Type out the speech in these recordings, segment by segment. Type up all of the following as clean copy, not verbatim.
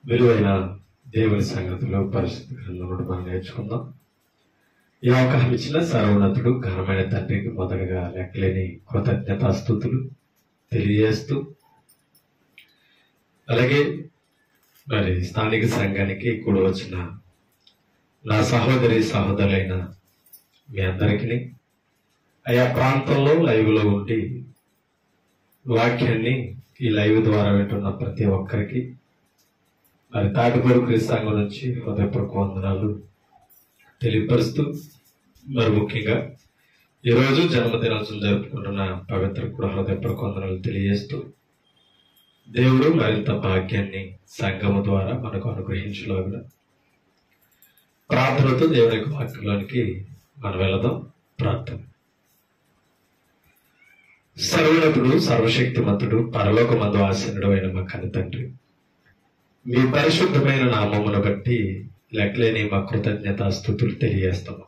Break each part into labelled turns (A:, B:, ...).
A: విలువైన దేవుని సంగతులు పరిశుద్ధ గ్రంథంలో మనం నేర్చుకుందాం. ఈ అవకాశం ఇచ్చిన సర్వోన్నతుడు ఘనమైన తండ్రికి మొదటగా లెక్కలేని కృతజ్ఞతాస్తుతులు తెలియజేస్తూ, అలాగే మరి స్థానిక సంఘానికి కూడా వచ్చిన నా సహోదరి సహోదరులైన మీ అందరికీ, ఆయా ప్రాంతంలో లైవ్లో ఉండి వాక్యాన్ని ఈ లైవ్ ద్వారా వింటున్న ప్రతి ఒక్కరికి మరి తాటిపూరు క్రీస్తు సంఘం నుంచి హృదయపూర్వక వందనాలు తెలియపరుస్తూ, మరి ముఖ్యంగా ఈరోజు జన్మదినోత్సవం జరుపుకుంటున్న పవిత్ర కూడా హృదయపూర్వక వందనాలు తెలియజేస్తూ, దేవుడు మరింత భాగ్యాన్ని సంఘము ద్వారా మనకు అనుగ్రహించలాగా ప్రార్థనతో దేవుని యొక్క వాక్యంలోనికి మనం వెళదాం. ప్రార్థన. సర్వోన్నతుడు సర్వశక్తిమంతుడు పరలోకమందు ఆసీనుడు అయిన మా కన్న తండ్రి, మీ పరిశుద్ధమైన నామమును బట్టి లెక్కలేని మా కృతజ్ఞతాస్తుతులు తెలియజేస్తాము.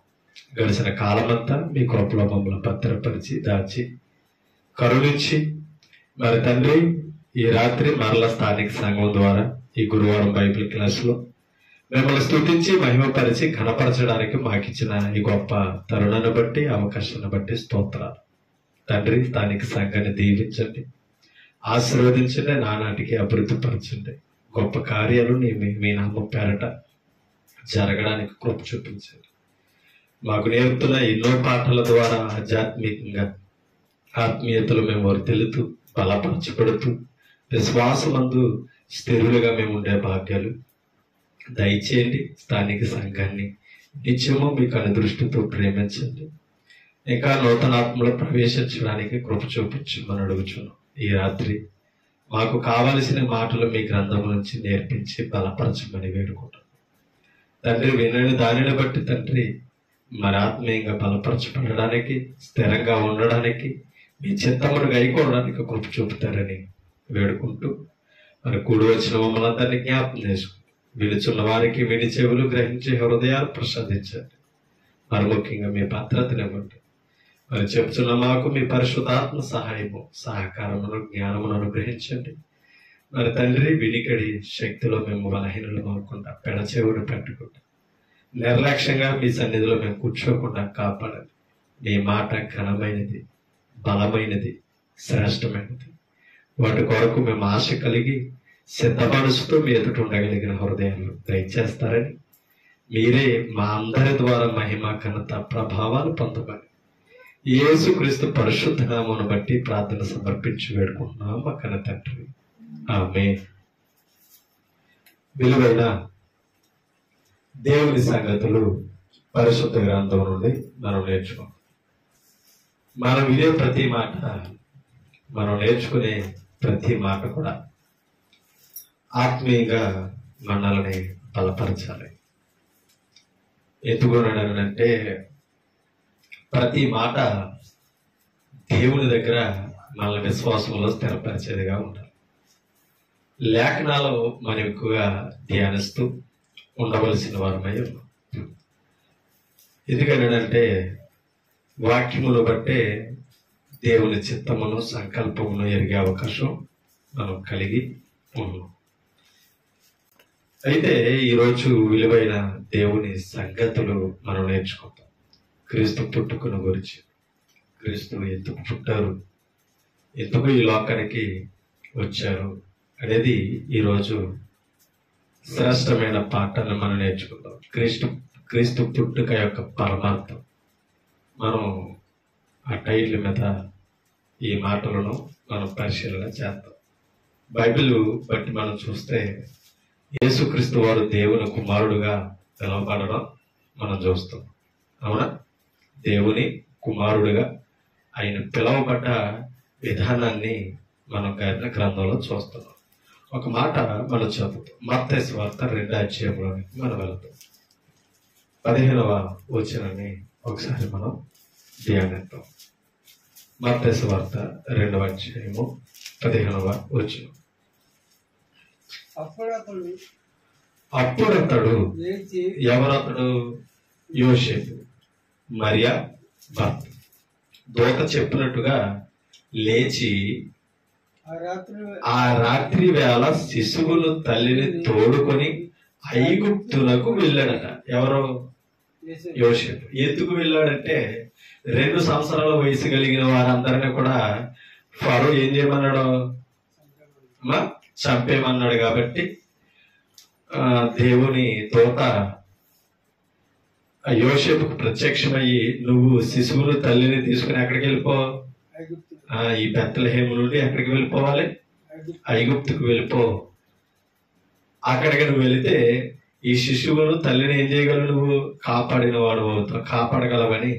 A: గడిచిన కాలమంతా మీ కృపలో మమ్మల్ని భద్రపరిచి దాచి కరుణించి, మరి తండ్రి ఈ రాత్రి మరల స్థానిక సంఘం ద్వారా ఈ గురువారం బైబిల్ క్లాసులో మిమ్మల్ని స్తుతించి మహిమపరిచి ఘనపరచడానికి మాకిచ్చిన ఈ గొప్ప తరుణాన్ని బట్టి అవకాశాన్ని బట్టి స్తోత్రాలు. తండ్రి, స్థానిక సంఘాన్ని దీవించండి, ఆశీర్వదించండి, నానాటికి అభివృద్ధిపరచండి. గొప్ప కార్యాలు మీ నామం పేరట జరగడానికి కృప చూపించండి. మాకు నేర్పుతున్న ఎన్నో పాఠాల ద్వారా ఆధ్యాత్మికంగా ఆత్మీయతలు మేము వర్తిల్లుతూ బలపరచబడుతూ విశ్వాసమందు స్థిరులుగా మేము ఉండే భాగ్యాలు దయచేయండి. స్థానిక సంఘాన్ని నిత్యము మీకు అనుదృష్టితో ప్రేమించండి. ఇంకా నూతనాత్మలో ప్రవేశించడానికి కృప చూపించమని అడుగుచున్నాం. ఈ రాత్రి మాకు కావలసిన మాటలు మీ గ్రంథం నుంచి నేర్పించి బలపరచమని వేడుకుంటాం. తండ్రి, వినని దానిని బట్టి తండ్రి మరి ఆత్మీయంగా బలపరచబడడానికి, స్థిరంగా ఉండడానికి, మీ చిత్తమును గైకోవడానికి కృప చూపుతారని వేడుకుంటూ, మరి కూడి వచ్చిన మమ్మల్ని అందరినీ జ్ఞాపకం చేసుకుంటూ విలుచున్న వారికి విని చెవులు గ్రహించే హృదయాలు ప్రసాదించండి. మరి ముఖ్యంగా మీ భద్రతనివ్వండి. మరి చెప్తున్న మాకు మీ పరిశుద్ధాత్మ సహాయము సహకారమును జ్ఞానమును అనుగ్రహించండి. మరి తండ్రి, వినికడి శక్తిలో మేము బలహీనలు అవ్వకుండా, పెడచెవులు పెట్టకుండా, నిర్లక్ష్యంగా మీ సన్నిధిలో మేము కూర్చోకుండా కాపాడండి. మీ మాట ఘనమైనది, బలమైనది, శ్రేష్టమైనది. వాటి కొరకు మేము ఆశ కలిగి సిద్ధ మనసుతో మీ ఎదుట ఉండగలిగిన హృదయాలు దయచేస్తారని, మీరే మా అందరి ద్వారా మహిమ ఘనత ప్రభావాలు పొందమని యేసుక్రీస్తు పరిశుద్ధ నామమును బట్టి ప్రార్థన సమర్పించి వేడుకుంటున్నాం మా కన్న తండ్రి. ఆమేన్. విలువైన దేవుని సంగతులు పరిశుద్ధ గ్రంథం నుండి మనం నేర్చుకుంటాం. మనం వినే ప్రతి మాట, మనం నేర్చుకునే ప్రతి మాట కూడా ఆత్మీయంగా మనల్ని బలపరచాలి. ఎందుకున్నానంటే ప్రతి మాట దేవుని దగ్గర మనల్ని విశ్వాసంలో స్థిరపరిచేదిగా ఉండాలి. లేఖనాలు మనం ఎక్కువగా ధ్యానిస్తూ ఉండవలసిన వారమై ఉన్నాం. ఎందుకనంటే వాక్యములు బట్టే దేవుని చిత్తమును సంకల్పమును ఎరిగే అవకాశం మనం కలిగి ఉన్నాం. అయితే ఈరోజు విలువైన దేవుని సంగతులు మనం నేర్చుకుంటాం. క్రీస్తు పుట్టుకను గురించి, క్రీస్తు ఎందుకు పుట్టారు, ఎందుకు ఈ లోకానికి వచ్చారు అనేది ఈరోజు శ్రేష్టమైన పాఠాన్ని మనం నేర్చుకుందాం. క్రీస్తు పుట్టుక యొక్క పరమార్థం మనం ఆ టైటిల్ మీద ఈ మాటలను మనం పరిశీలన చేద్దాం. బైబిల్ బట్టి మనం చూస్తే యేసుక్రీస్తు వారు దేవుని కుమారుడుగా పిలువబడడం మనం చూస్తాం. అవునా? దేవుని కుమారుడుగా ఆయన పిలువబడ్డ విధానాన్ని మనం గ్రంథంలో చూస్తున్నాం. ఒక మాట మనం చదువుతాం. మత్తయి సువార్త 2వ అధ్యాయంలోనికి మనం వెళ్తాం. 15వ వచనాన్ని ఒకసారి మనం ధ్యానిద్దాం. మత్తయి సువార్త 2వ అధ్యాయము 15వ వచనం. అప్పుడతడు, ఎవరతడు? యోసేపు, మరియా భర్త. దూత చెప్పినట్టుగా లేచి ఆ రాత్రి వేళ శిశువును తల్లిని తోడుకొని ఐగుప్తులకు వెళ్ళాడట. ఎవరు? యోసేపు. ఎందుకు వెళ్ళాడంటే 2 సంవత్సరాల వయసు కలిగిన వారందరినీ కూడా ఫరో ఏం చేయమన్నాడు? చంపేమన్నాడు. కాబట్టి దేవుని దూత యోసేపుకు ప్రత్యక్షమయ్యి, నువ్వు శిశువును తల్లిని తీసుకుని ఎక్కడికి వెళ్ళిపో, ఈ బెత్లెహేము నుండి ఎక్కడికి వెళ్ళిపోవాలి? ఐగుప్తుకు వెళ్ళిపో. అక్కడికి నువ్వు వెళితే ఈ శిశువును తల్లిని ఏం చేయగలవు? నువ్వు కాపాడిన వాడు అవుతావు, కాపాడగలవని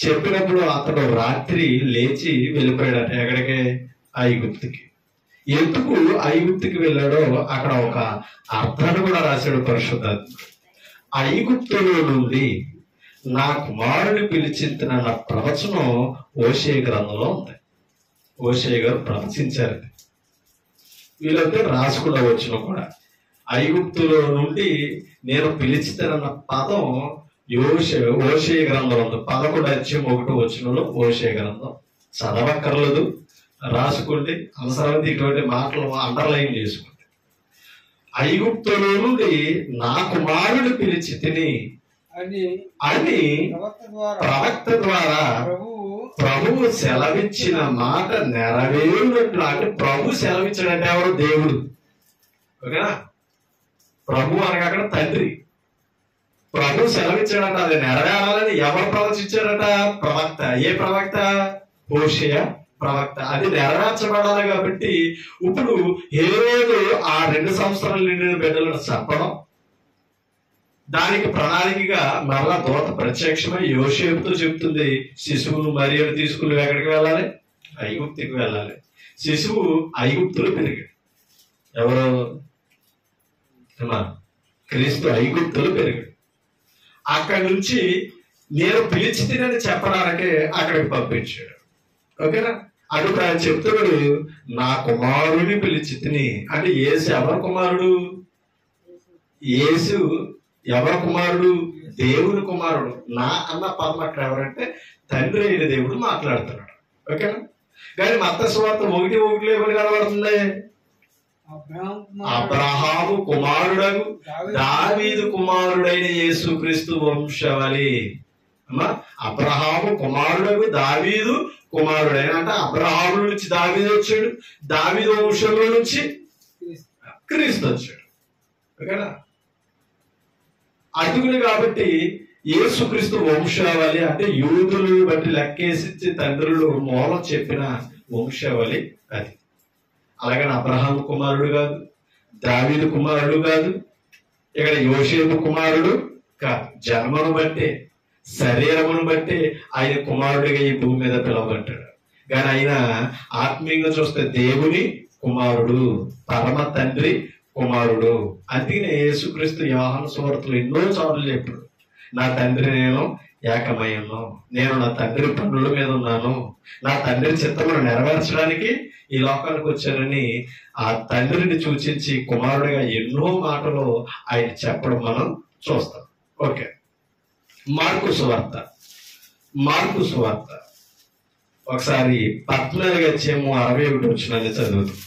A: చెప్పినప్పుడు అతడు రాత్రి లేచి వెళ్ళిపోయాడట. ఎక్కడికి? ఐగుప్తుకి. ఎందుకు ఐగుప్తుకి వెళ్ళాడో అక్కడ ఒక అర్థాన్ని కూడా రాశాడు పరిశుద్ధాత్ముడు. ఐగుప్తులో నుండి నా కుమారుని పిలిచించిన నా ప్రవచనం హోషేయ గ్రంథంలో ఉంది. హోషేయ గారు ప్రవచించారు. వీళ్ళంతా రాసుకున్న వచ్చిన కూడా ఐగుప్తులో నుండి నేను పిలిచితనన్న పదం హోషేయ గ్రంథంలో ఉంది. 11:1 హోషేయ గ్రంథం. చదవక్కర్లేదు, రాసుకోండి. అవసరమైతే ఇటువంటి మాటలు అండర్లైన్ చేసుకోండి. ఐగుప్తులో నుండి నా కుమారుని పిలిచి తిని అని ప్రవక్త ద్వారా ప్రభువు సెలవిచ్చిన మాట నెరవేరునట్లు. అంటే ప్రభు సెలవిచ్చాడంటే ఎవరు? దేవుడు. ఓకేనా? ప్రభు అనగా అక్కడ తండ్రి. ప్రభు సెలవిచ్చాడట, అది నెరవేరాలని ఎవరు ప్రవచించాడట? ప్రవక్త. ఏ ప్రవక్త? హోషేయ ప్రవక్త. అది నెరవేర్చబడాలి. కాబట్టి ఇప్పుడు హేరోదు ఆ 2 సంవత్సరాలు నిండిన బిడ్డలను చంపడం, దానికి ప్రణాళికగా మరలా దూత ప్రత్యక్షమై యోసేపుతో చెప్తుంది, శిశువును మరియను తీసుకుని ఎక్కడికి వెళ్ళాలి? ఐగుప్తుకి వెళ్ళాలి. శిశువు ఐగుప్తులో పెరిగాడు. ఎవరు? క్రీస్తు ఐగుప్తులో పెరిగాడు. అక్కడి నుంచి నేను పిలిచి తినని చెప్పడానికే అక్కడికి పంపించాడు. ఓకేనా? అటు ఆయన చెప్తున్నాడు, నా కుమారుని పిలిచి తిని. అంటే యేసు ఎవరి కుమారుడు? యేసు ఎవరి కుమారుడు? దేవుని కుమారుడు. నా అన్న పదం అక్కడ ఎవరంటే తండ్రి అయిన దేవుడు మాట్లాడుతున్నాడు. ఓకేనా? కానీ మత్తయి సువార్త 1:1 ఏమని కనబడుతుంది? అబ్రహాము కుమారుడగు దావీదు కుమారుడైన యేసుక్రీస్తు వంశావళి. అబ్రహాము కుమారుడగు దావీదు కుమారుడైన, అంటే అబ్రహాము నుంచి దావీదు వచ్చాడు, దావీదు వంశంలో నుంచి క్రీస్తు వచ్చాడు. ఓకేనా? అదుగులు కాబట్టి యేసుక్రీస్తు వంశావళి అంటే యూదులు బట్టి లెక్కేసి తండ్రులు మూలం చెప్పిన వంశావళి అది. అలాగని అబ్రహాము కుమారుడు కాదు, దావీదు కుమారుడు కాదు, ఇక్కడ యోసేపు కుమారుడు కాదు. జన్మను బట్టి, శరీరమును బట్టి ఆయన కుమారుడిగా ఈ భూమి మీద పిలువబడ్డాడు. కానీ ఆయన ఆత్మీయంగా చూస్తే దేవుని కుమారుడు, పరమ తండ్రి కుమారుడు. అందుకనే యేసుక్రీస్తు యోహాను సువార్తలో ఎన్నో సార్లు చెప్పాడు, నా తండ్రి నేను ఏకమయ్యను, నేను నా తండ్రి పనుల మీద ఉన్నాను, నా తండ్రి చిత్తమును నెరవేర్చడానికి ఈ లోకానికి వచ్చానని ఆ తండ్రిని సూచించి కుమారుడిగా ఎన్నో మాటలు ఆయన చెప్పడం మనం చూస్తాం. ఓకే, మార్కు సువార్త ఒకసారి 14:61 చదువుతాం.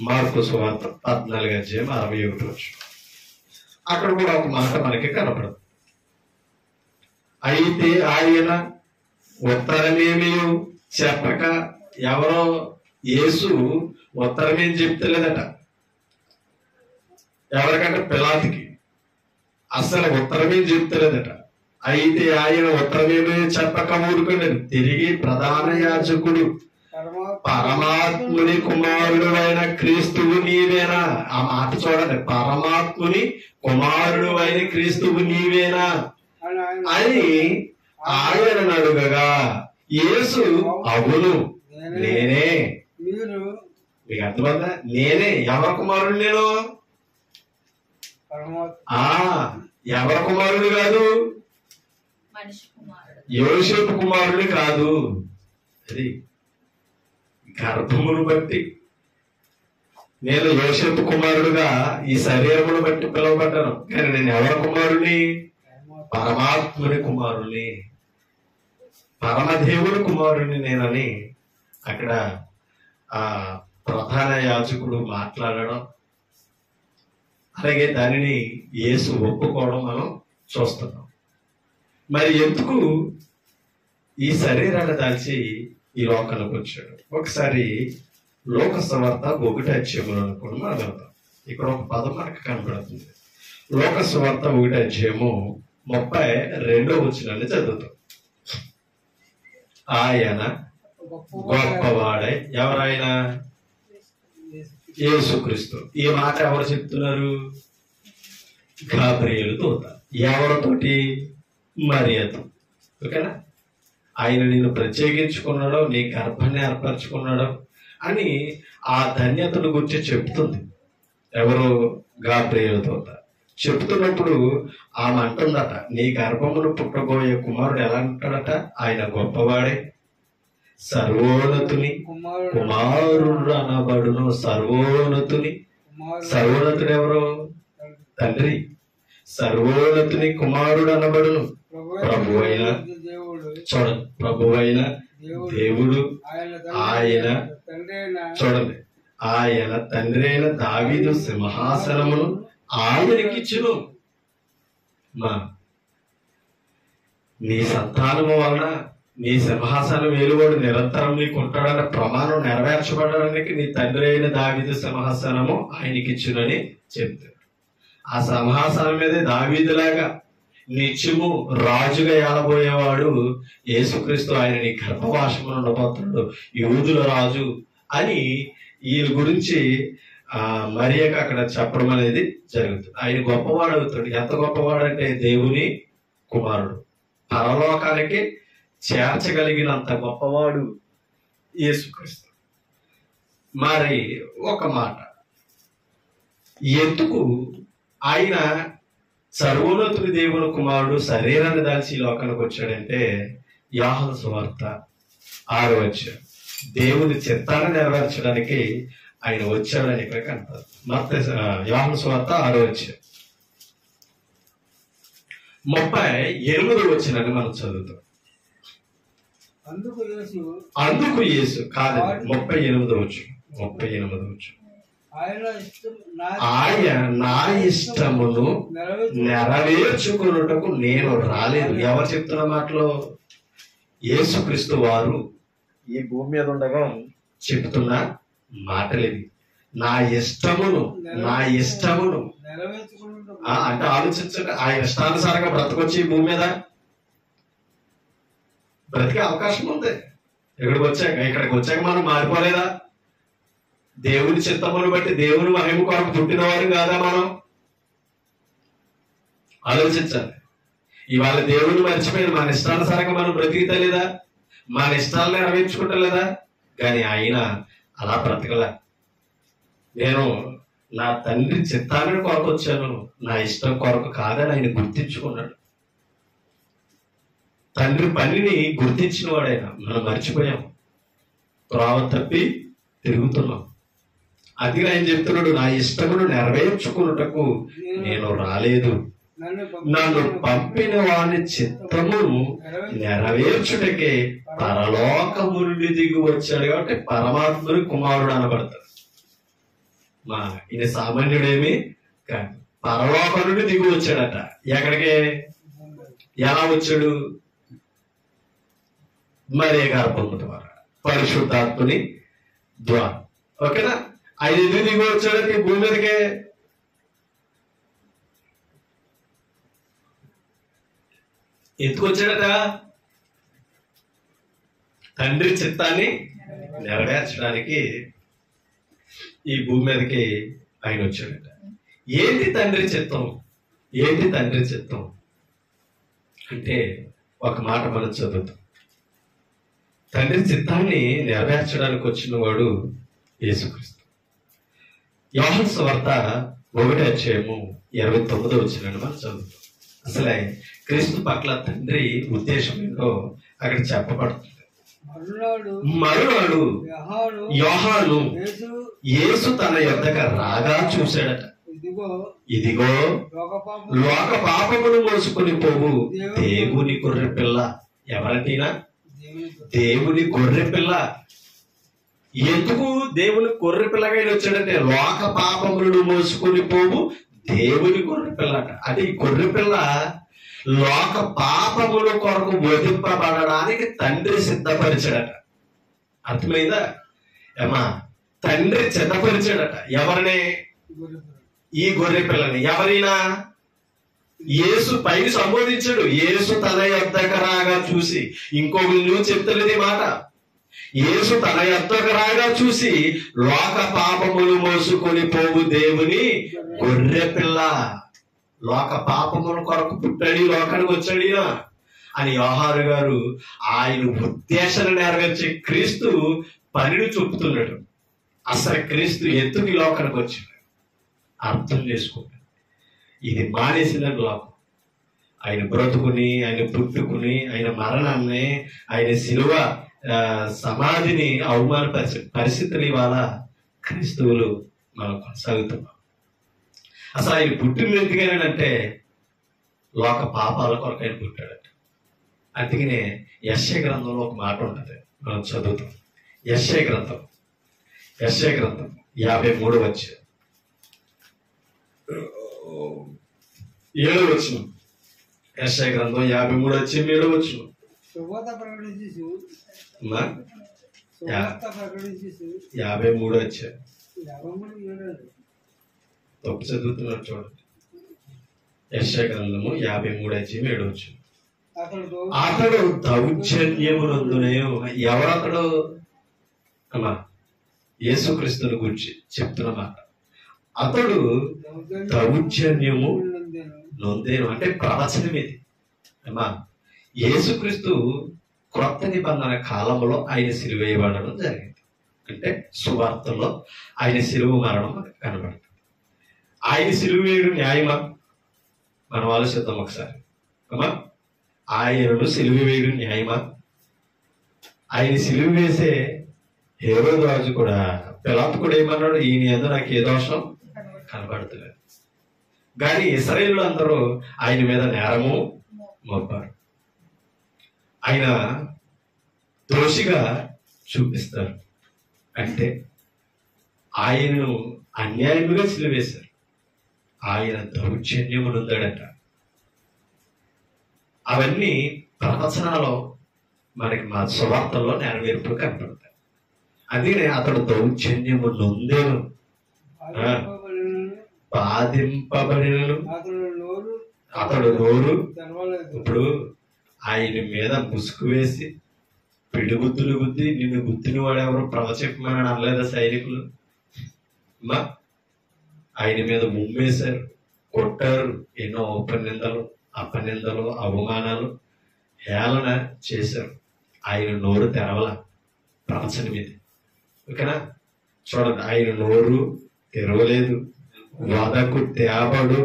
A: మార్కు సువార్త 14:61. అక్కడ కూడా ఒక మాట మనకి కనపడదు. అయితే ఆయన ఉత్తరమేమీ చెప్పక, ఎవరో యేసు ఉత్తరమేం చెప్తలేదట. ఎవరికంటే పిలాతుకి అసలు ఉత్తరమేం చెప్తలేదట. అయితే ఆయన ఉత్తరమేమీ చెప్పక ఊరుకున్నాడు. తిరిగి ప్రధాన యాజకుడు, పరమాత్ముని కుమారుడు అయిన క్రీస్తువు నీవేనా? ఆ మాట చూడండి, పరమాత్ముని కుమారుడు అయిన క్రీస్తువు నీవేనా అని ఆయన అడుగగా యేసు అవును నేనే. మీకు అర్థమైందా? నేనే. ఎవరి కుమారుడు? నేను ఎవరి కుమారుడు కాదు, యోసేపు కుమారుడు కాదు. అది గర్భమును బట్టి నేను యోసేపు కుమారుడుగా ఈ శరీరమును బట్టి పిలువబడ్డాను. కానీ నేను ఎవరి కుమారుని? పరమాత్ముని కుమారుని, పరమదేవుని కుమారుని నేనని అక్కడ ప్రధాన యాజకుడు మాట్లాడడం, అలాగే దానిని యేసు ఒప్పుకోవడం మనం చూస్తున్నాం. మరి ఎందుకు ఈ శరీరాన్ని దాల్చి ఈ లోకానికి వచ్చాడు? ఒకసారి లోక సువార్త 1 కూడా మనం వెళ్తాం. ఇక్కడ ఒక పదం మనకు కనబడుతుంది. లోక సువార్త 1:32 చదువుతాం. ఆయన గొప్పవాడై, ఎవరైనా యేసుక్రీస్తు. ఈ మాట ఎవరు చెప్తున్నారు? గాబ్రియేలు దూత. ఎవరితోటి? మరియతో. ఓకేనా? ఆయన నిన్ను ప్రత్యేకించుకున్నాడో, నీ గర్భాన్ని ఏర్పరచుకున్నాడో అని ఆ ధన్యతను గురించి చెప్తుంది. ఎవరు? గాబ్రియేలు దూత. చెప్తున్నప్పుడు ఆమె అంటుందట, నీ గర్భమును పుట్టబోయే కుమారుడు ఎలా అంటాడట? ఆయన గొప్పవాడే, సర్వోన్నతుని కుమారుడు అనబడును. సర్వోన్నతుని. సర్వోన్నతుడు ఎవరు? తండ్రి. సర్వోన్నతుని కుమారుడు అనబడును. ప్రభు అయిన, చూడండి, ప్రభు అయిన దేవుడు ఆయన, చూడండి, ఆయన తండ్రి అయిన దావీదు సింహాసనమును ఆయనకిచ్చును. నీ సంతానము వలన నీ సింహాసనం ఏలువాడు నిరంతరం నీకు ఉంటాడన్న ప్రమాణం నెరవేర్చబడడానికి నీ తండ్రి అయిన దావీదు సింహాసనము ఆయనకిచ్చునని చెప్తాడు. ఆ సింహాసనం మీదే దావీదులాగా నిత్యము రాజుగా ఏలబోయేవాడు యేసుక్రీస్తు. ఆయన నీ గర్భవాసమును ఉండబోతున్నాడు, యూదుల రాజు అని వీళ్ళ గురించి మరియకు అక్కడ చెప్పడం అనేది జరుగుతుంది. ఆయన గొప్పవాడు అవుతాడు. ఎంత గొప్పవాడు అంటే దేవుని కుమారుడు, పరలోకానికి చేర్చగలిగినంత గొప్పవాడు యేసుక్రీస్తు. మరి ఒక మాట, ఎందుకు ఆయన సర్వోన్నతుడి దేవుని కుమారుడు శరీరాన్ని దాల్చి ఈ లోకానికి వచ్చాడంటే, యోహాను సువార్త 6 దేవుని చిత్తాన్ని నెరవేర్చడానికి ఆయన వచ్చాడని ఇక్కడ కనపడుతుంది. యోహాను సువార్త 6 38 మనం చదువుతాం. అందుకు యేసు కాదండి, 38 ఆయన నా ఇష్టమును నెరవేర్చుకున్నటకు నేను రాలేదు. ఎవరు చెప్తున్న మాటలో? యేసుక్రీస్తు వారు ఈ భూమి మీద ఉండగా చెప్తున్న మాటలేవి. నా ఇష్టమును అంటే ఆలోచించండి. ఆయన ఇష్టానుసారంగా బ్రతకొచ్చి ఈ భూమి మీద బ్రతికే అవకాశం ఉంది. ఇక్కడికి వచ్చాక మనం మారిపోలేదా? దేవుని చిత్తమును బట్టి దేవుని మహిమ కొరకు పుట్టినవారు కాదా మనం? ఆలోచించాలి. ఇవాళ దేవుని మర్చిపోయి మన ఇష్టానుసారంగా మనం బ్రతికితలేదా? మన ఇష్టాలను నెరవేర్చుకుంటలేదా? కానీ ఆయన అలా బ్రతకలే. నేను నా తండ్రి చిత్తాన్ని కొరకు వచ్చాను, నా ఇష్టం కొరకు కాదని ఆయన గుర్తించుకున్నాడు. తండ్రి పనిని గుర్తించిన వాడైనా మనం మర్చిపోయాం, త్రోవ తప్పి తిరుగుతున్నాం. అది ఆయన చెప్తున్నాడు, నా ఇష్టమును నెరవేర్చుకున్నటకు నేను రాలేదు, నన్ను పంపిన వాని చిత్తమును నెరవేర్చుటకే పరలోకము నుండి దిగి వచ్చాడు. కాబట్టి పరమాత్ముని కుమారుడు అనబడతాడు. ఈయన సామాన్యుడేమి కాదు, పరలోకం నుండి దిగి వచ్చాడట. ఎక్కడికి? ఎలా వచ్చాడు? మరియ గర్భము ద్వారా, పరిశుద్ధాత్ముని ద్వారా. ఓకేనా? ఆయన ఎందుకు దిగి వచ్చాడంటే ఈ భూమి మీదకే ఎందుకు వచ్చాడట? తండ్రి చిత్తాన్ని నెరవేర్చడానికి ఈ భూమి మీదకి ఆయన వచ్చాడట. ఏంటి తండ్రి చిత్తం? ఏంటి తండ్రి చిత్తం అంటే ఒక మాట మనం చదువుతాం. తండ్రి చిత్తాన్ని నెరవేర్చడానికి వచ్చిన వాడు యేసుక్రీస్తు. యోహాను సువార్త 1:29 మనం చదువుతాం. అసలే క్రీస్తు పట్ల తండ్రి ఉద్దేశం ఏంటో అక్కడ చెప్పబడుతుంది. మరునాడు యోహాను యేసు తన యొద్దకు రాగా చూశాడట. ఇదిగో లోక పాపమును మోసుకొని పోవు దేవుని గొర్రె పిల్ల. ఎవరంటేనా? దేవుని గొర్రె పిల్ల. ఎందుకు దేవుని గొర్రె పిల్లగా ఆయన వచ్చాడంటే లోక పాపములను మోసుకొని పోవు దేవుని గొర్రె పిల్లట. అంటే ఈ గొర్రె పిల్ల లోక పాపముల కొరకు వధింపబడడానికి తండ్రి సిద్ధపరిచాడట. అర్థమైందా ఏమా? తండ్రి సిద్ధపరిచాడట. ఎవరిని? ఈ గొర్రె పిల్లని. ఎవరైనా? యేసు పైకి సంబోధించాడు. యేసు తన యొద్దకు రాగా చూసి, ఇంకొక నువ్వు చెప్తలేదు మాట, యేసు తన యొద్దకు రాగా చూసి లోక పాపములు మోసుకొని పోవు దేవుని గొర్రె పిల్ల, లోక పాపముల కొరకు పుట్టాడు, లోకానికి వచ్చాడు అని యోహాను గారు ఆయన ఉద్దేశాన్ని నెరవేర్చే క్రీస్తు పనిని చూపుతున్నాడు. అసలు క్రీస్తు ఎందుకు ఈ లోకానికి వచ్చాడు అర్థం చేసుకోండి. ఇది మానేసిన లోకం. ఆయన బ్రతుకుని, ఆయన పుట్టుకుని, ఆయన మరణాన్ని, ఆయన శిలువ సమాధిని అవమానపరిచే పరిస్థితులు ఇవాళ క్రీస్తువులు మనం కొనసాగుతున్నాం. అసలు ఆయన పుట్టిన ఎందుకనంటే లోక పాపాల కొరకు ఆయన పుట్టాడట. అందుకనే యెషయా గ్రంథంలో ఒక మాట ఉంటుంది, మనం చదువుతాం. యెషయా గ్రంథం 53వ అధ్యాయం 7వ వచనం. యెషయా గ్రంథం 53వ అధ్యాయం 7వ వచనం.
B: శుభవార్త ప్రకటించు.
A: 53వ అధ్యాయం. తప్పు చదువుతున్నారు చూడండి. యెషయా గ్రంథము 53వ అధ్యాయం 7వ వచనం. అతడు దౌర్జన్యమునందునే. ఎవరతడు? అమ్మా యేసుక్రీస్తుని గురించి చెప్తున్న మాట. అతడు దౌర్జన్యము నొందేను అంటే ప్రవచనం ఇది అమ్మా. యేసుక్రీస్తు క్రొత్త నిబంధన కాలంలో ఆయన సిలువ వేయబడడం జరిగింది. అంటే సువార్తలో ఆయన సిలువ మరణం మనకు కనబడుతుంది. ఆయన సిలువ వేయడం న్యాయమా? మనం ఆలోచిద్దాం ఒకసారి అమ్మా. ఆయనను సిలువ వేయడం న్యాయమా? ఆయన సిలువ వేసే హేరోదు రాజు కూడా, పిలాతు కూడా ఏమన్నాడు? ఈయన ఏదో నాకు ఏ దోషం కనబడతలేదు. కానీ ఇశ్రాయేలు అందరూ ఆయన మీద నేరము మోపారు. ఆయన దోషిగా చూపిస్తారు. అంటే ఆయనను అన్యాయముగా సిలువేశారు. ఆయన దౌర్జన్యమునుందడట. అవన్నీ ప్రవచనాలు మనకి మా సువార్తల్లో నెరవేర్పులు కనపడతాయి. అందుకనే అతడు దౌర్జన్యము నొందేను, బాధింపబడినను అతడు నోరు. ఇప్పుడు ఆయన మీద ముసుగు వేసి పిడిగుద్దులు గుద్ది, నిన్ను గుద్దిన వాడు ఎవరు ప్రవచింపమని అనలేదా సైనికులు? మా ఆయన మీద ముమ్మేశారు, కొట్టారు, ఎన్నో ఉపనిందలు, అపనిందలు, అవమానాలు, హేళన చేశారు. ఆయన నోరు తెరవల ప్రవచనం ఇది. ఓకేనా? చూడండి, ఆయన నోరు తెరవలేదు. వదకు తేబడు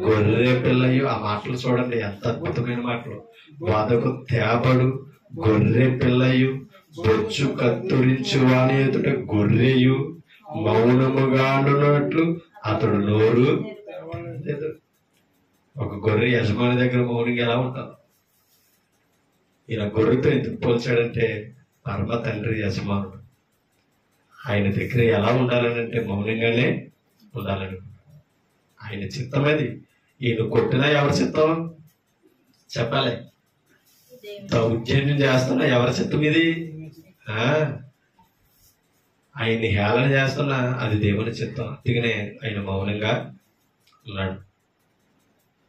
A: గొర్రె పిల్లయు. ఆ మాటలు చూడండి, ఎంత అద్భుతమైన మాటలు. వదకు తేబడు గొర్రె పిల్లయు, బొచ్చు కత్తురించు వాని ఎదుట గొర్రెయు మౌనముగానున్నట్లు అతడు నోరు లేదు. ఒక గొర్రె యజమాని దగ్గర మౌనంగా ఎలా ఉంటారు? ఈయన గొర్రెతో ఎందుకు పోల్చాడంటే పరమ తండ్రి యజమానుడు. ఆయన దగ్గర ఎలా ఉండాలని అంటే మౌనంగానే ఉండాలని. ఆయన చిత్తం అది. ఈయన కొట్టినా ఎవరి చిత్తం చెప్పాలి? దౌర్జన్యం చేస్తున్నా ఎవరి చిత్తం ఇది? ఆయన్ని హేళన చేస్తున్నా అది దేవుని చిత్తం. అందుకనే ఆయన మౌనంగా ఉన్నాడు.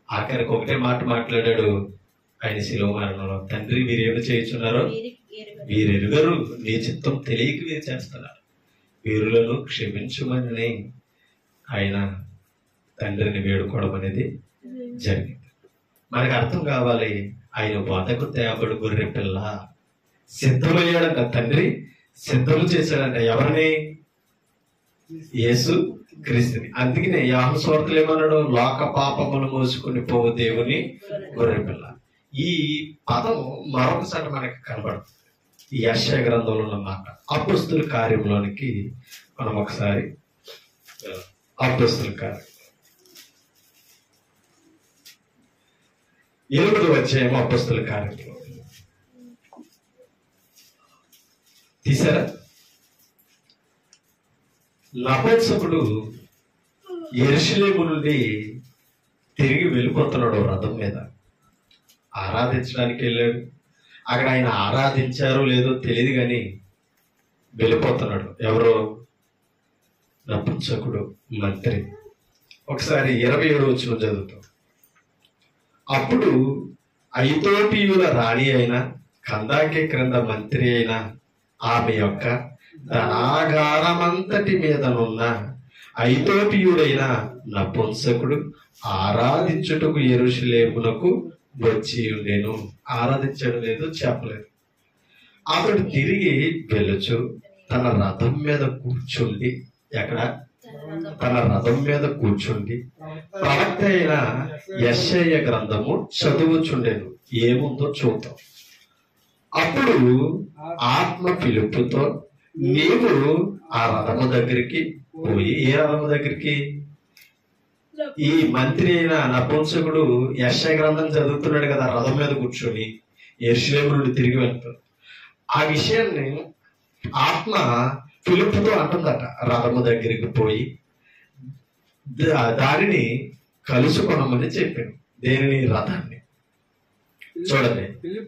A: ఆఖరికి ఒకటే మాట మాట్లాడాడు ఆయన శిలువ మరణంలో. తండ్రి, వీరేమి చేయుచున్నారో వీరెరుగరు, నీ చిత్తం తెలియక వీరు చేస్తున్నారు, వీరులను క్షమించమని ఆయన తండ్రిని వేడుకోవడం అనేది జరిగింది. మనకు అర్థం కావాలి, ఆయన బోధకు తేబడు గొర్రె పిల్ల సిద్ధమయ్యాడంట. తండ్రి సిద్ధము చేశాడంట. ఎవరిని? యేసు క్రీస్తుని. అందుకనే యోహాను సువార్తలో ఏమన్నాడు? లోక పాపములు మోసుకుని పోవు దేవుని గొర్రె పిల్ల. ఈ పదం మరొకసారి మనకి కనబడుతుంది ఈ యెషయా గ్రంథంలో ఉన్న మాట. అపొస్తలుల కార్యంలోనికి మనం ఒకసారి అపొస్తలుల కార్యం 8వ అధ్యాయం అపొస్తలుల కార్యంలో తీసారా? నపుంసకుడు యెరూషలేము నుండి తిరిగి వెళ్ళిపోతున్నాడు రథం మీద. ఆరాధించడానికి వెళ్ళాడు. అక్కడ ఆయన ఆరాధించారో లేదో తెలియదు కానీ వెళ్ళిపోతున్నాడు. ఎవరో నపుంసకుడు మంత్రి. ఒకసారి 27వ వచనం చదువుతాం. అప్పుడు ఐతోపియుల రాణి అయిన కందాకే క్రింద మంత్రి అయిన ఆమె యొక్క ధనాగారమంతటి మీదనున్న ఐతోపియుడైన నపుంసకుడు ఆరాధించుటకు యెరూషలేమునకు వచ్చి ఉండేను. ఆరాధించడం లేదు చెప్పలేదు. అతడు తిరిగి వెళ్ళొచ్చు తన రథం మీద కూర్చుండి, ఎక్కడ తన రథం మీద కూర్చుండి ప్రవక్త అయిన యెషయా గ్రంథము చదువుచుండెను. ఏముందో చూద్దాం. అప్పుడు ఆత్మ పిలుపుతో నీవు ఆ రథము దగ్గరికి పోయి, ఏ రథము దగ్గరికి? ఈ మంత్రి అయిన నపుంసకుడు యెషయా గ్రంథం చదువుతున్నాడు కదా, రథం మీద కూర్చొని యెరూషలేము నుండి తిరిగి వెళ్తాడు. ఆ విషయాన్ని ఆత్మ పిలుపుతో అంటుందట. రథము దగ్గరికి పోయి దానిని కలుసుకొనమని చెప్పాను. దేనిని? రథాన్ని. చూడండి,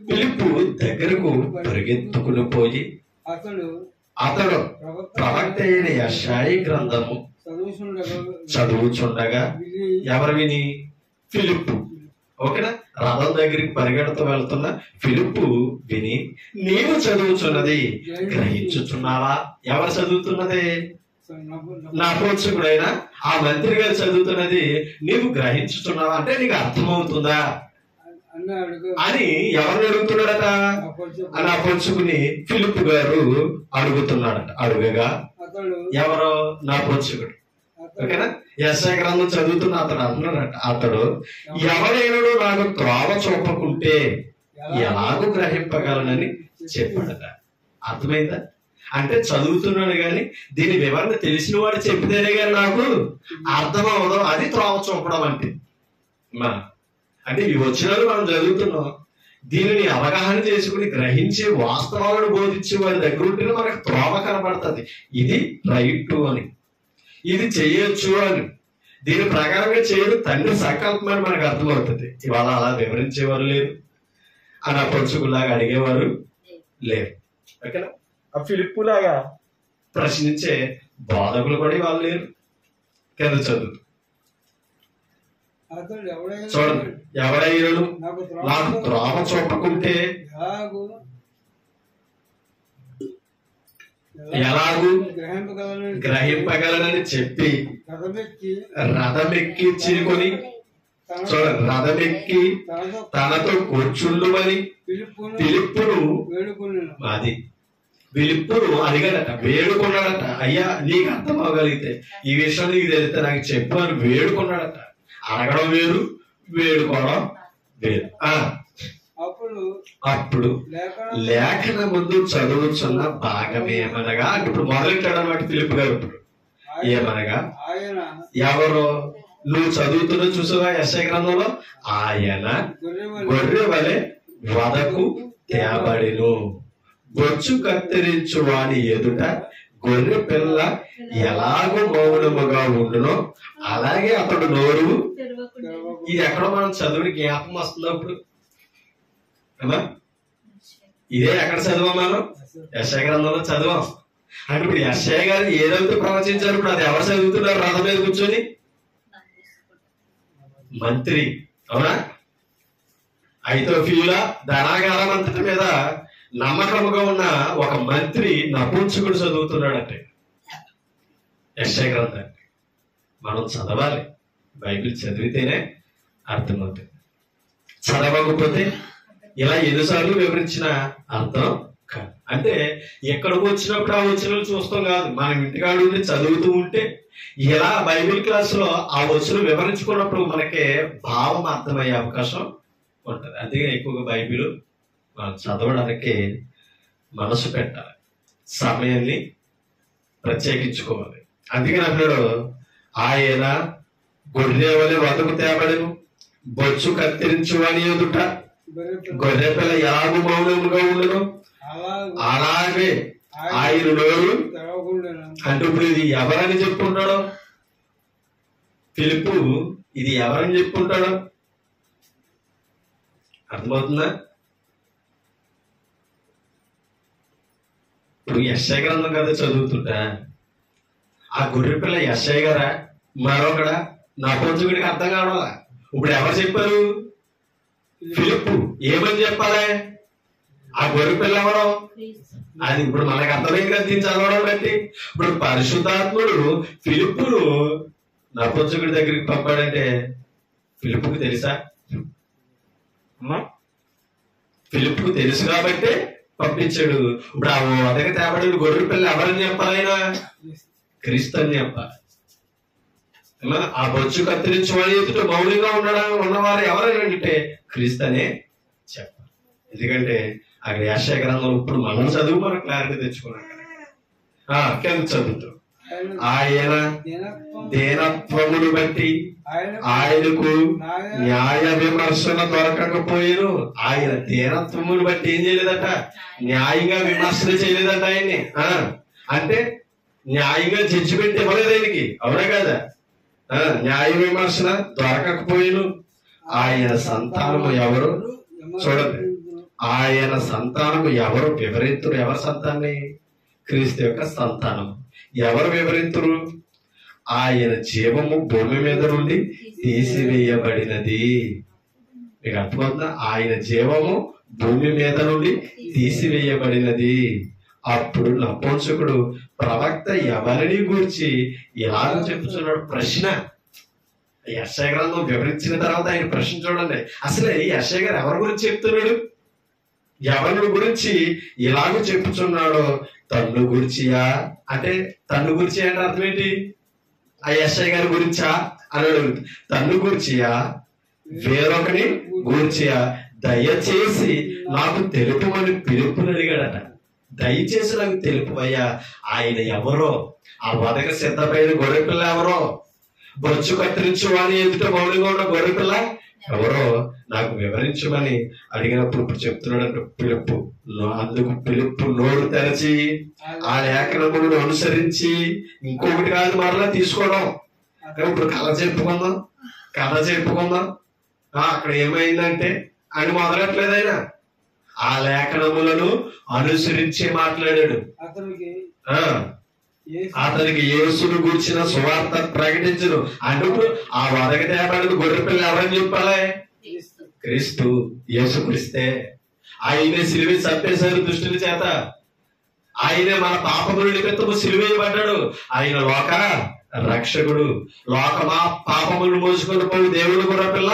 A: పిలుపు దగ్గరకు పరిగెత్తుకుని పోయి అతడు ప్రవక్త అయిన యెషయా గ్రంథము చదువుచుండగా ఎవరు విని? ఫిలిప్పు. ఓకేనా? రథం దగ్గరికి పరిగెడుతూ వెళ్తున్న ఫిలిప్పు విని, నీవు చదువుచున్నది గ్రహించుచున్నావా? ఎవరు చదువుతున్నది? నపుంసకుడైనా ఆ మంత్రి గారు చదువుతున్నది నీవు గ్రహించుచున్నావా అంటే నీకు అర్థమవుతుందా అని ఎవరిని అడుగుతున్నాడట? నపుంసకుని ఫిలిప్పు గారు అడుగుతున్నాడట. అడుగగా ఎవరో నపుంసకుడు. ఓకేనా? యెషయా గ్రంథం చదువుతున్న అతడు అంటున్నాడట. అతడు ఎవరైనా నాకు త్రోవ చూపకుంటే ఎలాగూ గ్రహింపగలనని చెప్పాడట. అర్థమైందా? అంటే చదువుతున్నాడు కానీ దీని వివరణ తెలిసిన వాడు చెప్పితేనే కానీ నాకు అర్థం అవ్వదు. అది త్రోవ చూపడం అంటే. అంటే ఈ వచనాలు మనం చదువుతున్నాం, దీనిని అవగాహన చేసుకుని గ్రహించి వాస్తవాలను బోధించే వారి దగ్గర ఉంటేనే మనకు త్రోవ కనబడుతుంది. ఇది రైట్ అని, ఇది చేయొచ్చు అని, దీని ప్రకారంగా చేయడం తండ్రి సంకల్పం అని మనకు అర్థమవుతుంది. ఇవాళ అలా వివరించేవారు లేరు, అని ఆ పంచుకులాగా అడిగేవారు లేరు. ఓకేనా? ఆ ఫిలిప్పులాగా ప్రశ్నించే బోధకులు కూడా ఇవాళ లేరు. కింద చదువు చూడండి. ఎవడైనా నాకు త్రోవ చూపకుంటే ఎలాగూ గ్రహింపగలనని చెప్పి రథమెక్కి చేరుకొని, చూడండి, రథమెక్కి తనతో కూర్చుండుమని ఫిలిప్పును అడిగాడట, వేడుకున్నాడట. అయ్యా నీకు అర్థం అవ్వగలిగితే, ఈ విషయం నీకు తెలిస్తే నాకు చెప్పు అని వేడుకున్నాడట. అడగడం వేరు, వేడుకోవడం వేరు. అప్పుడు లేఖన ముందు చదువుతున్న భాగమేమనగా, ఇప్పుడు మొదలెట్టాడు అన్నమాట ఫిలిప్పు గారు. ఇప్పుడు ఏమనగా, ఎవరో నువ్వు చదువుతున్నా చూసావా యెషయా గ్రంథంలో, ఆయన గొర్రె వలె వదకు తేబడెను, బొచ్చు కత్తిరించు వాడి ఎదుట గొర్రె పిల్ల ఎలాగో మౌనముగా ఉండునో అలాగే అతడు నోరు. ఇది ఎక్కడో మనం చదువుని జ్ఞాపకం వస్తున్నప్పుడు ఇదే ఎక్కడ చదివాం మనం? యెషయా గ్రంథంలో చదివాం. అంటే ఇప్పుడు యెషయా గారు ఏదైతే ప్రవచించారు, ఇప్పుడు అది ఎవరు చదువుతున్నారు? రథం మీద కూర్చొని మంత్రి. అవునా? ఐతోపియుల ధనాగారం అంతటి మీద నమ్మకముగా ఉన్న ఒక మంత్రి నపుంసకుడు చదువుతున్నాడంటే యెషయా గ్రంథాన్ని. మనం చదవాలి, బైబిల్ చదివితేనే అర్థమవుతుంది. చదవకపోతే ఇలా ఎన్నిసార్లు వివరించిన అర్థం కాదు. అంటే ఎక్కడికి వచ్చినప్పుడు ఆ వచనాలు చూస్తాం కాదు, మనం ఇంటికాడ ఉండి చదువుతూ ఉంటే ఇలా బైబిల్ క్లాస్ లో ఆ వచనం వివరించుకున్నప్పుడు మనకి భావం అర్థమయ్యే అవకాశం ఉంటది. అందుకే ఎక్కువగా బైబిల్ మనం చదవడానికి మనసు పెట్టాలి, సమయాన్ని ప్రత్యేకించుకోవాలి. అందుకని అన్నాడు, ఆయన గొర్రె వలె వదకు తేబడెను, బొచ్చు కత్తిరించు అని ఎదుట గొర్రె పిల్ల ఎలాగూ మౌనముగా ఉండను అలాగే ఆయన నోరు
B: తెరవకుండా
A: అంటే ఇప్పుడు ఇది ఎవరని చెప్పుకుంటాడు ఫిలిప్పు? ఇది ఎవరని చెప్పుకుంటాడు? అర్థమవుతుందా? ఇప్పుడు యెషయా గ్రంథం కదా చదువుతుంటా, ఆ గొర్రె పిల్ల యెషయా గారా మరొకడా? నా పొంచుకుడికి అర్థం కావడాలా? ఇప్పుడు ఎవరు చెప్పారు? ఫిలిప్పు. ఏమని చెప్పాలి? ఆ గొర్రె పిల్ల ఎవరో అది ఇప్పుడు మనకు అర్థమైంది కదా దీన్ని చదవడం బట్టి. ఇప్పుడు పరిశుద్ధాత్ముడు ఫిలిప్పును నపుంసకుడి దగ్గరికి పంపాడంటే ఫిలిప్పుకు తెలుసా? ఫిలిప్పుకు తెలుసు కాబట్టి పంపించాడు. ఇప్పుడు ఆ వదక తేబడి గొర్రె పిల్ల ఎవరని చెప్పాలి? ఆయన క్రీస్తు అని చెప్పాలి. ఆ బొచ్చు కత్తిరించి వాడి ఎదుట మౌనంగా ఉన్నవారు ఎవరంటే క్రీస్తు అనే చెప్పాలి. ఎందుకంటే అక్కడ యెషయా గ్రంథం ఇప్పుడు మనం చదువు మనం క్లారిటీ తెచ్చుకున్నాం. కింద చదువుతాం. ఆయన దీనత్వమును బట్టి ఆయనకు న్యాయ విమర్శన దొరకకపోయాను. ఆయన దీనత్వమును బట్టి ఏం చేయలేదట? న్యాయంగా విమర్శన చేయలేదట ఆయన్ని. అంటే న్యాయంగా జడ్జిమెంట్ ఇవ్వలేదు ఆయనకి. అవునా కదా? న్యాయ విమర్శన దొరకకపోయాను. ఆయన సంతానము ఎవరు? చూడండి, ఆయన సంతానము ఎవరు వివరింతురు? ఎవరి సంతానాన్ని? క్రీస్తు యొక్క సంతానం. ఎవరు వివరింతురు? ఆయన జీవము భూమి మీద నుండి తీసివేయబడినది. మీకు అర్థమవుతుందా? ఆయన జీవము భూమి మీద నుండి తీసివేయబడినది. అప్పుడు నపుంసకుడు ప్రవక్త ఎవరిని గూర్చి ఇలా చెప్తున్నాడు? ప్రశ్న. యెషయా గ్రంథం వివరించిన తర్వాత ఆయన ప్రశ్న చూడండి. అసలు యెషయా గారు ఎవరి గురించి చెప్తున్నాడు? ఎవరి గురించి ఇలాగూ చెప్పుచున్నాడో? తన్ను గురించియా అంటే తన్ను గురించి అంటే అర్థం ఏంటి? ఆ యెషయా గారి గురించా అని అడుగుతుంది. తన్ను గురించియా వేరొకని గురించియా దయచేసి నాకు తెలుపమని పిలుపుని అడిగాడట. దయచేసి నాకు తెలుపయ్యా ఆయన ఎవరో? ఆ వదక సిద్ధమైన గొర్రెపిల్ల ఎవరో? బొచ్చు కత్తిరించు వాని ఎదుట మౌనంగా ఉన్న గొర్రెపిల్ల ఎవరో నాకు వివరించమని అడిగినప్పుడు ఇప్పుడు చెప్తున్నాడు పిలుపు. అందుకు పిలుపు నోరు తెరచి ఆ లేఖనములను అనుసరించి ఇంకొకటి కాదు మరలా తీసుకోవడం. ఇప్పుడు కథ చెప్పుకుందాం. అక్కడ ఏమైందంటే అని మొదలట్లేదు ఆయన. ఆ లేఖనములను అనుసరించి మాట్లాడాడు. అతనికి యేసును గూర్చిన సువార్త ప్రకటించను. అంటే ఆ వదక తేబడిన గొర్రెపిల్ల ఎవరని చెప్పాలి? క్రీస్తు. యేసు క్రీస్తే. ఆయనే సిలువ చంపేశారు దుష్టుల చేత. ఆయనే మన పాపముల నిమిత్తము సిలువేయబడ్డాడు. ఆయన లోక రక్షకుడు. లోకమా పాపములు మోసుకొని పోయి దేవుడు గొర్రెపిల్ల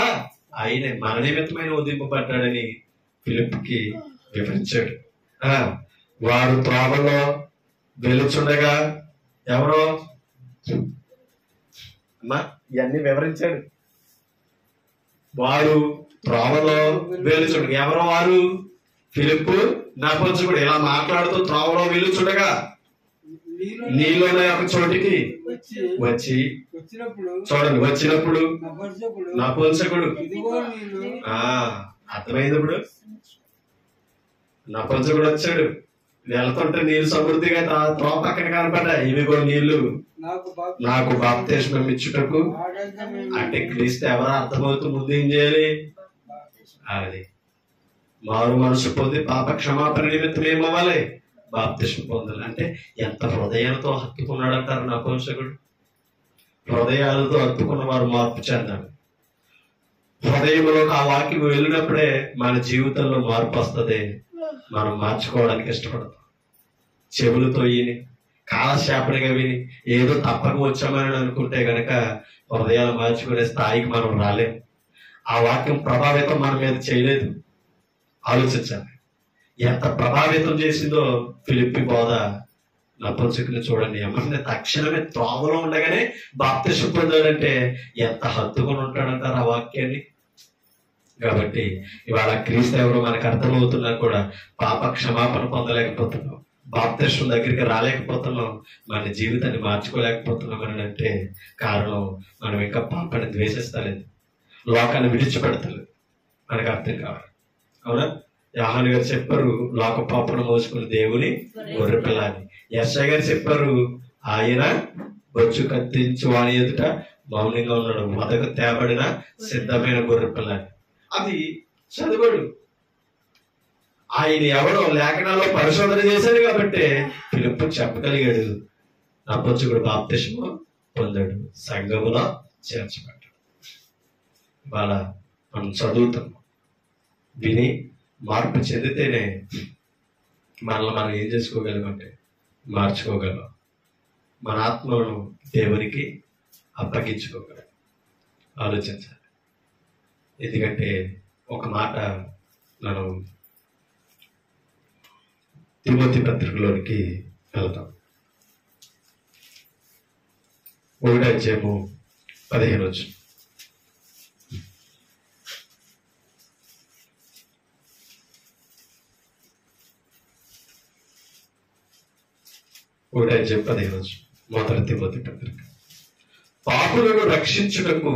A: ఆయనే మన నిమిత్తమైన ఉదింపబడ్డాడని ఫిలిప్పుకి వివరించాడు. వారు త్రోవలో వెలుచుండగా ఎవరో అమ్మా ఇవన్నీ వివరించాడు. వారు త్రోవలో వెలుచుండగా ఎవరో? వారు ఫిలిప్పు నపుంసకుడు. ఇలా మాట్లాడుతూ త్రోవలో వెలుచుండగా నీలోనే ఒక చోటికి వచ్చి చూడండి. వచ్చినప్పుడు నపుంసకుడు అర్థమైంది. ఇప్పుడు నపుంసకుడు వచ్చాడు. వెళ్తుంటే నీళ్లు సమృద్ధిగా త్రోవ పక్కన కనపడ్డాయి. ఇవి కూడా నీళ్లు నాకు బాప్తిస్మం ఇచ్చుటకు. అంటే క్రీస్తు ఎవరో అర్థమవుతూ ముందు ఏం చేయాలి? అది మారు మనసు పొంది పాప క్షమాపణ నిమిత్తం ఏమవ్వాలి? బాప్తిస్మం పొందాలి. అంటే ఎంత హృదయంతో హత్తుకున్నాడంటారు నపుంసకుడు. హృదయాలతో హత్తుకున్న వారు మార్పు చెందాలి. హృదయంలోకి ఆ వాక్యం వెళ్ళినప్పుడే మన జీవితంలో మార్పు వస్తుంది. మనం మార్చుకోవడానికి ఇష్టపడతాం. చెవులతో విని కాలశాపనగా విని ఏదో తప్పక వచ్చామని అనుకుంటే గనక హృదయాలు మార్చుకునే స్థాయికి మనం రాలేం. ఆ వాక్యం ప్రభావితం మన మీద చేయలేదు. ఆలోచించాలి ఎంత ప్రభావితం చేసిందో ఫిలిప్పి బోధ నపుంసకుని. చూడండి, ఏమంటే తక్షణమే త్రోవలో ఉండగానే బాప్తిస్మం పొందాడంటే ఎంత హత్తుకొని ఉంటాడంటారు ఆ వాక్యాన్ని. కాబట్టి ఇవాళ క్రీస్తు ఎవరో మనకు అర్థమవుతున్నా కూడా పాప క్షమాపణ పొందలేకపోతున్నాం, బాప్తిస్మం దగ్గరికి రాలేకపోతున్నాం, మన జీవితాన్ని మార్చుకోలేకపోతున్నాం అని అంటే కారణం మనం ఇంకా పాపని ద్వేషిస్తలేదు, లోకాన్ని విడిచిపెడతలేదు. మనకు అర్థం కావాలి. అవునా? యోహాను గారు చెప్పారు లోక పాపను మోసుకుని దేవుని గొర్రెపిల్ల అని. యెషయా గారు చెప్పారు ఆయన బొచ్చు కత్తించి వాని ఎదుట మౌనంగా ఉన్నాడు, వదకు తేబడిన సిద్ధమైన గొర్రెపిల్ల అని. అది చదివాడు. ఆయన ఎవరో లేఖనాల్లో పరిశోధన చేశాడు కాబట్టి ఫిలిప్పు చెప్పగలిగాడు. నపుంసకుడు బాప్తిస్మం పొందాడు, సంఘములో చేర్చబడ్డాడు. ఇవాళ మనం చదువుతున్నాం, విని మార్పు చెందితేనే మనల్ని మనం ఏం చేసుకోగలమంటే మార్చుకోగలం, మన ఆత్మలను దేవునికి అప్పగించుకోగలం. ఆలోచించాలి. ఎందుకంటే ఒక మాట మనం తిమోతి పత్రికలోనికి వెళ్తాం. 1:15 మొదటి తిమోతి పత్రిక. పాపులను రక్షించుటకు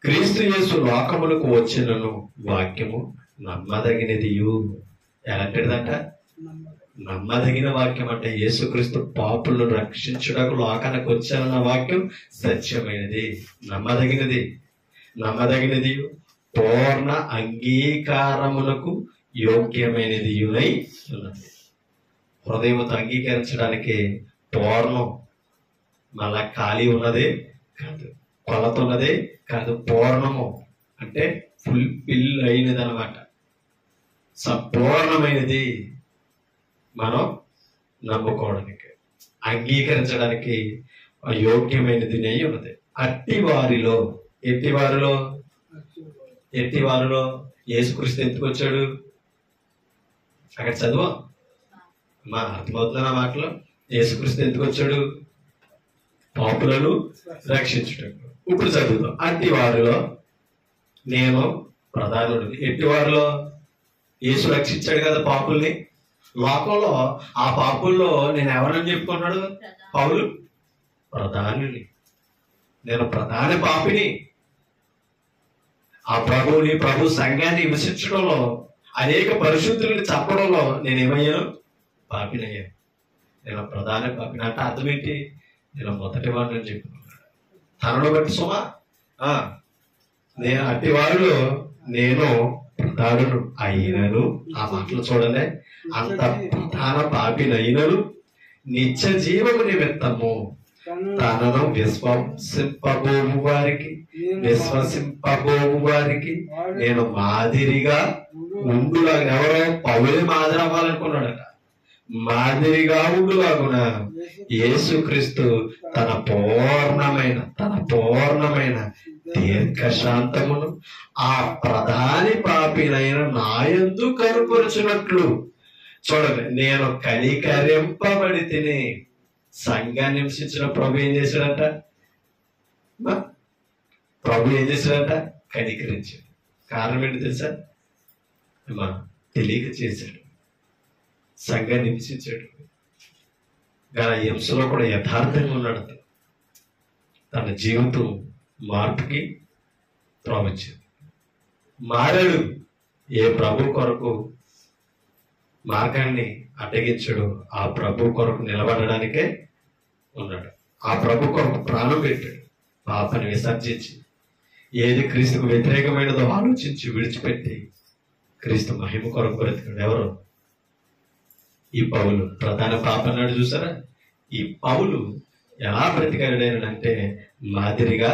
A: క్రీస్తు యేసు లోకములకు వచ్చినను వాక్యము నమ్మదగినదియు. ఎలాంటిదంట? నమ్మదగిన వాక్యం. అంటే యేసుక్రీస్తు పాపులను రక్షించుటకు లోకానికి వచ్చానన్న వాక్యం సత్యమైనది, నమ్మదగినది, పూర్ణ అంగీకారమునకు యోగ్యమైనది ఉన్నది. హృదయంతో అంగీకరించడానికి పూర్ణం, మళ్ళా ఖాళీ ఉన్నదే కాదు, కొలత ఉన్నదే కాదు, పూర్ణము అంటే ఫుల్ఫిల్ అయినది అనమాట, సంపూర్ణమైనది. మనం నమ్ముకోవడానికి, అంగీకరించడానికి యోగ్యమైనది నెయ్యి ఉన్నది. ఎట్టి వారిలో యేసుక్రీస్తు ఎందుకు వచ్చాడు? అక్కడ చదువు మా అర్థమవుతున్నా నా మాటలో. యేసుక్రీస్తు ఎందుకు వచ్చాడు? పాపులను రక్షించుటకు. ఇప్పుడు చదువుతాం. అట్టి వారిలో నేను ప్రధానుడు. ఎట్టి వారిలో యేసు రక్షించాడు కదా పాపుల్ని. లోకంలో ఆ పాపుల్లో నేను ఎవరని చెప్పుకున్నాడు పౌలు? ప్రధానుని. నేను ప్రధాన పాపిని. ఆ ప్రభు సంఘాన్ని హింసించడంలో, అనేక పరిశుద్ధులను చంపడంలో నేనేమయ్యాను? పాపినయ్యాను. నేను ప్రధాన పాపిని. అంటే అర్థం ఏంటి? నేను మొదటి వాడిని అని చెప్పుకున్నాడు. తనను బట్టి సుమా నేను అట్టి వారిలో నేను ప్రధానుడు అయినను. ఆ మాటలు చూడండి. అంత ప్రధాన పాపినైనను నిత్య జీవము నిమిత్తము తనను విశ్వసింపబోవు వారికి నేను మాదిరిగా ఉండులా. ఎవరో పౌలే మాదిరి అవ్వాలనుకున్నాడట. మాదిరిగా ఉండులాగున యేసుక్రీస్తు తన పూర్ణమైన దీర్ఘశాంతమును ఆ ప్రధాని పాపినైన నాయందు కనుపరుచున్నట్లు. చూడండి, నేను కనికరింపబడి తిని. సంఘాన్ని హింసించిన ప్రభు ఏం చేశాడట? కనికరించాడు. కారణం ఏంటి తెలుసా? తెలియక చేశాడు. సంఘాన్ని హింసించాడు. కానీ హింసలో కూడా యథార్థంగా ఉన్నాడు. తన జీవితం మార్పుకి త్రోవచ్చింది. మారాడు. ఏ ప్రభు కొరకు మార్గాన్ని అడ్డగించాడు, ఆ ప్రభు కొరకు నిలబడడానికే ఉన్నాడు. ఆ ప్రభు కొరకు ప్రాణం పెట్టాడు. పాపని విసర్జించి, ఏది క్రీస్తుకు వ్యతిరేకమైనదో ఆలోచించి విడిచిపెట్టి క్రీస్తు మహిమ కొరకు బ్రతికాడు. ఎవరు? ఈ పౌలు. ప్రధాన పాప అన్నాడు చూసారా? ఈ పౌలు ఎలా బ్రతికాడంటే మాదిరిగా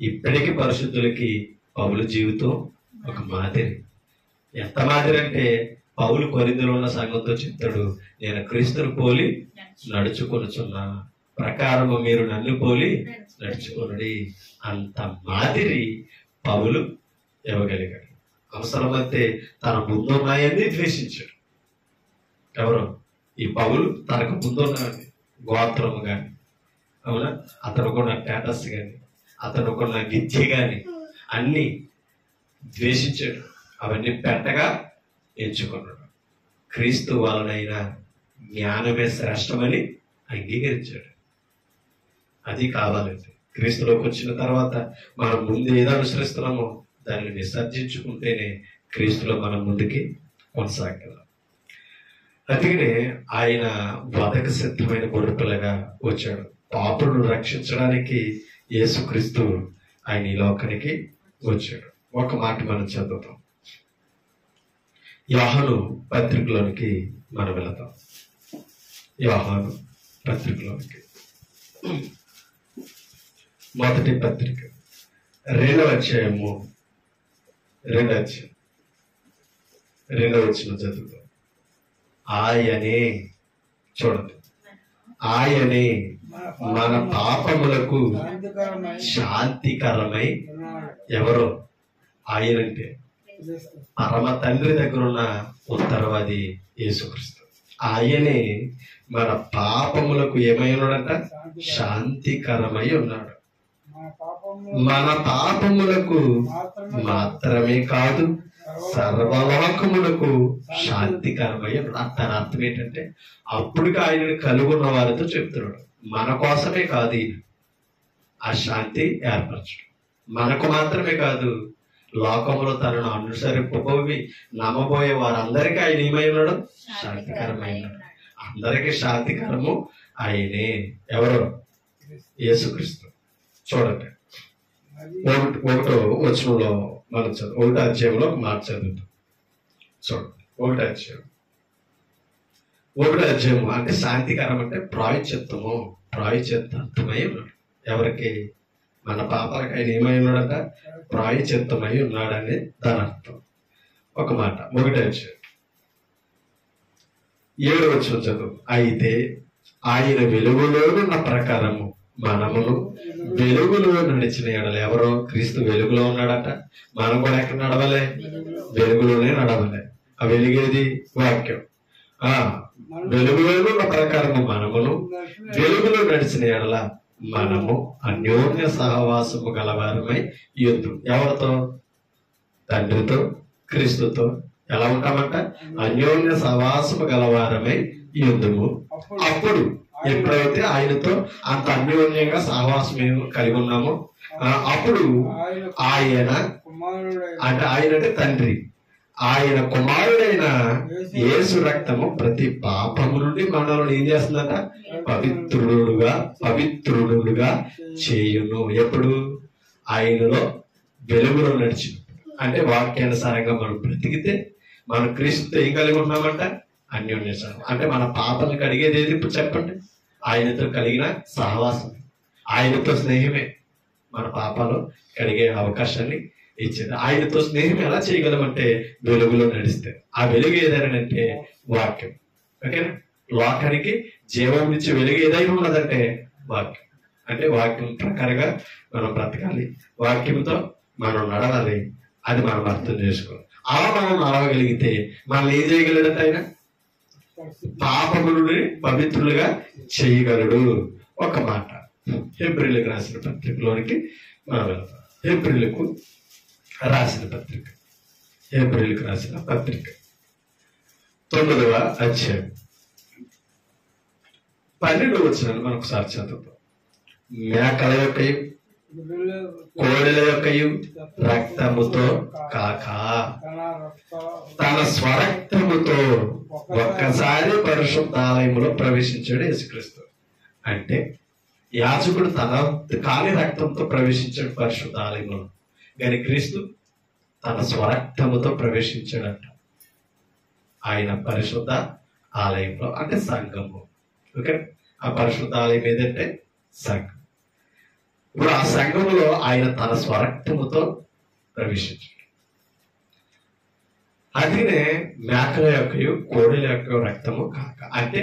A: ఇప్పటికీ పరిశుద్ధులకి పౌలు జీవితం ఒక మాదిరి. ఎంత మాదిరి అంటే పౌలు కొరింథీలో ఉన్న సంఘంతో చెప్తాడు, నేను క్రీస్తును పోలి నడుచుకొనుచున్నా ప్రకారము మీరు నన్ను పోలి నడుచుకొనుడి. అంత మాదిరి పౌలు ఇవ్వగలిగాడు. అవసరమైతే తన ముందున్నాయని ద్వేషించాడు. ఎవరు? ఈ పౌలు తనకు ముందున్న గోత్రము గాని, అవునా, అతనుకున్న స్టేటస్ గాని, అతనుకున్న విద్య గాని అన్ని ద్వేషించాడు. అవన్నీ పెట్టగా ఎంచుకున్నాడు. క్రీస్తు వలనైనా జ్ఞానమే శ్రేష్టమని అంగీకరించాడు. అది కావాలండి. క్రీస్తులోకి వచ్చిన తర్వాత మనం ముందు ఏదో అనుసరిస్తున్నామో దానిని విసర్జించుకుంటేనే క్రీస్తులో మనం ముందుకి కొనసాగలం. అందుకనే ఆయన వధకు సిద్ధమైన గొర్రెపిల్లగా వచ్చాడు. పాపులను రక్షించడానికి యేసుక్రీస్తు ఆయన ఈ లోకానికి వచ్చాడు. ఒక మాట మనం చదువుతాం. యోహాను పత్రికలోనికి మనం వెళతాం. యోహాను పత్రికలోనికి మొదటి పత్రిక 2వ అధ్యాయము 2వ వచనం చదువుతాం. ఆయనే, చూడండి, ఆయనే మన పాపములకు శాంతికరమై, ఎవరో ఆయనంటే పరమ తండ్రి దగ్గర ఉన్న ఉత్తరవాది యేసుక్రీస్తు. ఆయనే మన పాపములకు ఏమై ఉన్నాడంట? శాంతికరమై ఉన్నాడు. మన పాపములకు మాత్రమే కాదు, సర్వలోకములకు శాంతికరమై ఉన్నాడు. దాని అర్థం ఏంటంటే, అప్పటికి ఆయనను కలుగున్న వారితో చెప్తున్నాడు, మన కోసమే కాదు ఈయన ఆ శాంతి ఏర్పరచడం, మనకు మాత్రమే కాదు, లోకంలో తనను అనుసరింపబోవి నమ్మబోయే వారందరికీ ఆయన ఏమై ఉన్నాడు? శాంతికరమైన. అందరికీ శాంతికరము ఆయనే. ఎవరు? యేసుక్రీస్తు. చూడండి, 1వ వచనంలో మనం 1వ అధ్యాయంలో ఒక మాట చదువుతాం. చూడండి, 1వ అధ్యాయము అంటే శాంతికరం అంటే ప్రాయశ్చిత్తమై ఉన్నాడు. ఎవరికి? మన పాపాలకు ఆయన ఏమై ఉన్నాడట? ప్రాయశ్చిత్తమై ఉన్నాడని దాని అర్థం. ఒక మాట 1వ అధ్యాయం 7వ వచనం చదువు. అయితే ఆయన వెలుగులోనున్న ప్రకారము మనమును వెలుగులో నడిచిన ఎడల. ఎవరో? క్రీస్తు వెలుగులో ఉన్నాడట. మనం కూడా ఎక్కడ నడవలే? వెలుగులోనే నడవలే. ఆ వెలుగేది? వాక్యం. వెలుగులోనున్న ప్రకారము మనమును వెలుగులో నడిచిన ఎడల మనము అన్యోన్య సహవాసము గలవారమై యుద్ధం. ఎవరితో? తండ్రితో, క్రీస్తుతో. ఎలా ఉంటామంట? అన్యోన్య సహవాసము గలవారమై యుద్ధము. అప్పుడు ఎప్పుడైతే ఆయనతో అంత అన్యోన్యంగా సహవాసం కలిగి ఉన్నామో అప్పుడు ఆయన అంటే తండ్రి, ఆయన కుమారుడైన యేసు రక్తము ప్రతి పాపము నుండి మనల్ని ఏం చేస్తుందట? పవిత్రుడుగా చేయును. ఎప్పుడు? ఆయనలో వెలుగులో నడిచి, అంటే వాక్యానుసారంగా మనం బ్రతికితే మనం క్రీస్తుతో ఏం కలిగి ఉన్నామంట? అన్యోన్య సహవాసం. అంటే మన పాపలను కడిగేది ఏది? ఇప్పుడు చెప్పండి. ఆయనతో కలిగిన సహవాసం, ఆయనతో స్నేహమే మన పాపాలు కడిగే అవకాశాన్ని ఇచ్చేది. ఆయనతో స్నేహం ఎలా చేయగలమంటే వెలుగులో నడిస్తే. ఆ వెలుగు ఏదైనానంటే వాక్యం. ఓకేనా? లోకానికి జీవం ఇచ్చే వెలుగు ఏదైనా ఉన్నదంటే వాక్యం. అంటే వాక్యం ప్రకారంగా మనం బ్రతకాలి, వాక్యంతో మనం నడవాలి. అది మనం అర్థం చేసుకోవాలి. అలా మనం నడవగలిగితే మనం ఏం చేయగలడంటే ఆయన పాపములని పవిత్రులుగా చేయగలడు. ఒక మాట హెబ్రీయులకు రాసిన పత్రికలోనికి మనం వెళ్తాం. హెబ్రీయులకు రాసిన పత్రిక 9వ అధ్యాయం 12వ వచనాన్ని మనం ఒకసారి చదువుతాం. మేకల యొక్కయు కోడెల యొక్కయు రక్తముతో కాక తన స్వరక్తముతో ఒక్కసారి పరిశుద్ధాలయంలో ప్రవేశించాడు యేసుక్రీస్తు. అంటే యాజకుడు తన కాని రక్తంతో ప్రవేశించాడు పరిశుద్ధాలయంలో, కానీ క్రీస్తు తన స్వరక్తముతో ప్రవేశించాడంట ఆయన పరిశుద్ధ ఆలయంలో, అంటే సంఘము. ఓకే, ఆ పరిశుద్ధ ఆలయం ఏదంటే సంఘం. ఇప్పుడు ఆ సంఘములో ఆయన తన స్వరక్తముతో ప్రవేశించాడు. అందుకనే మేకల యొక్క కోడెల యొక్క రక్తము కాక, అంటే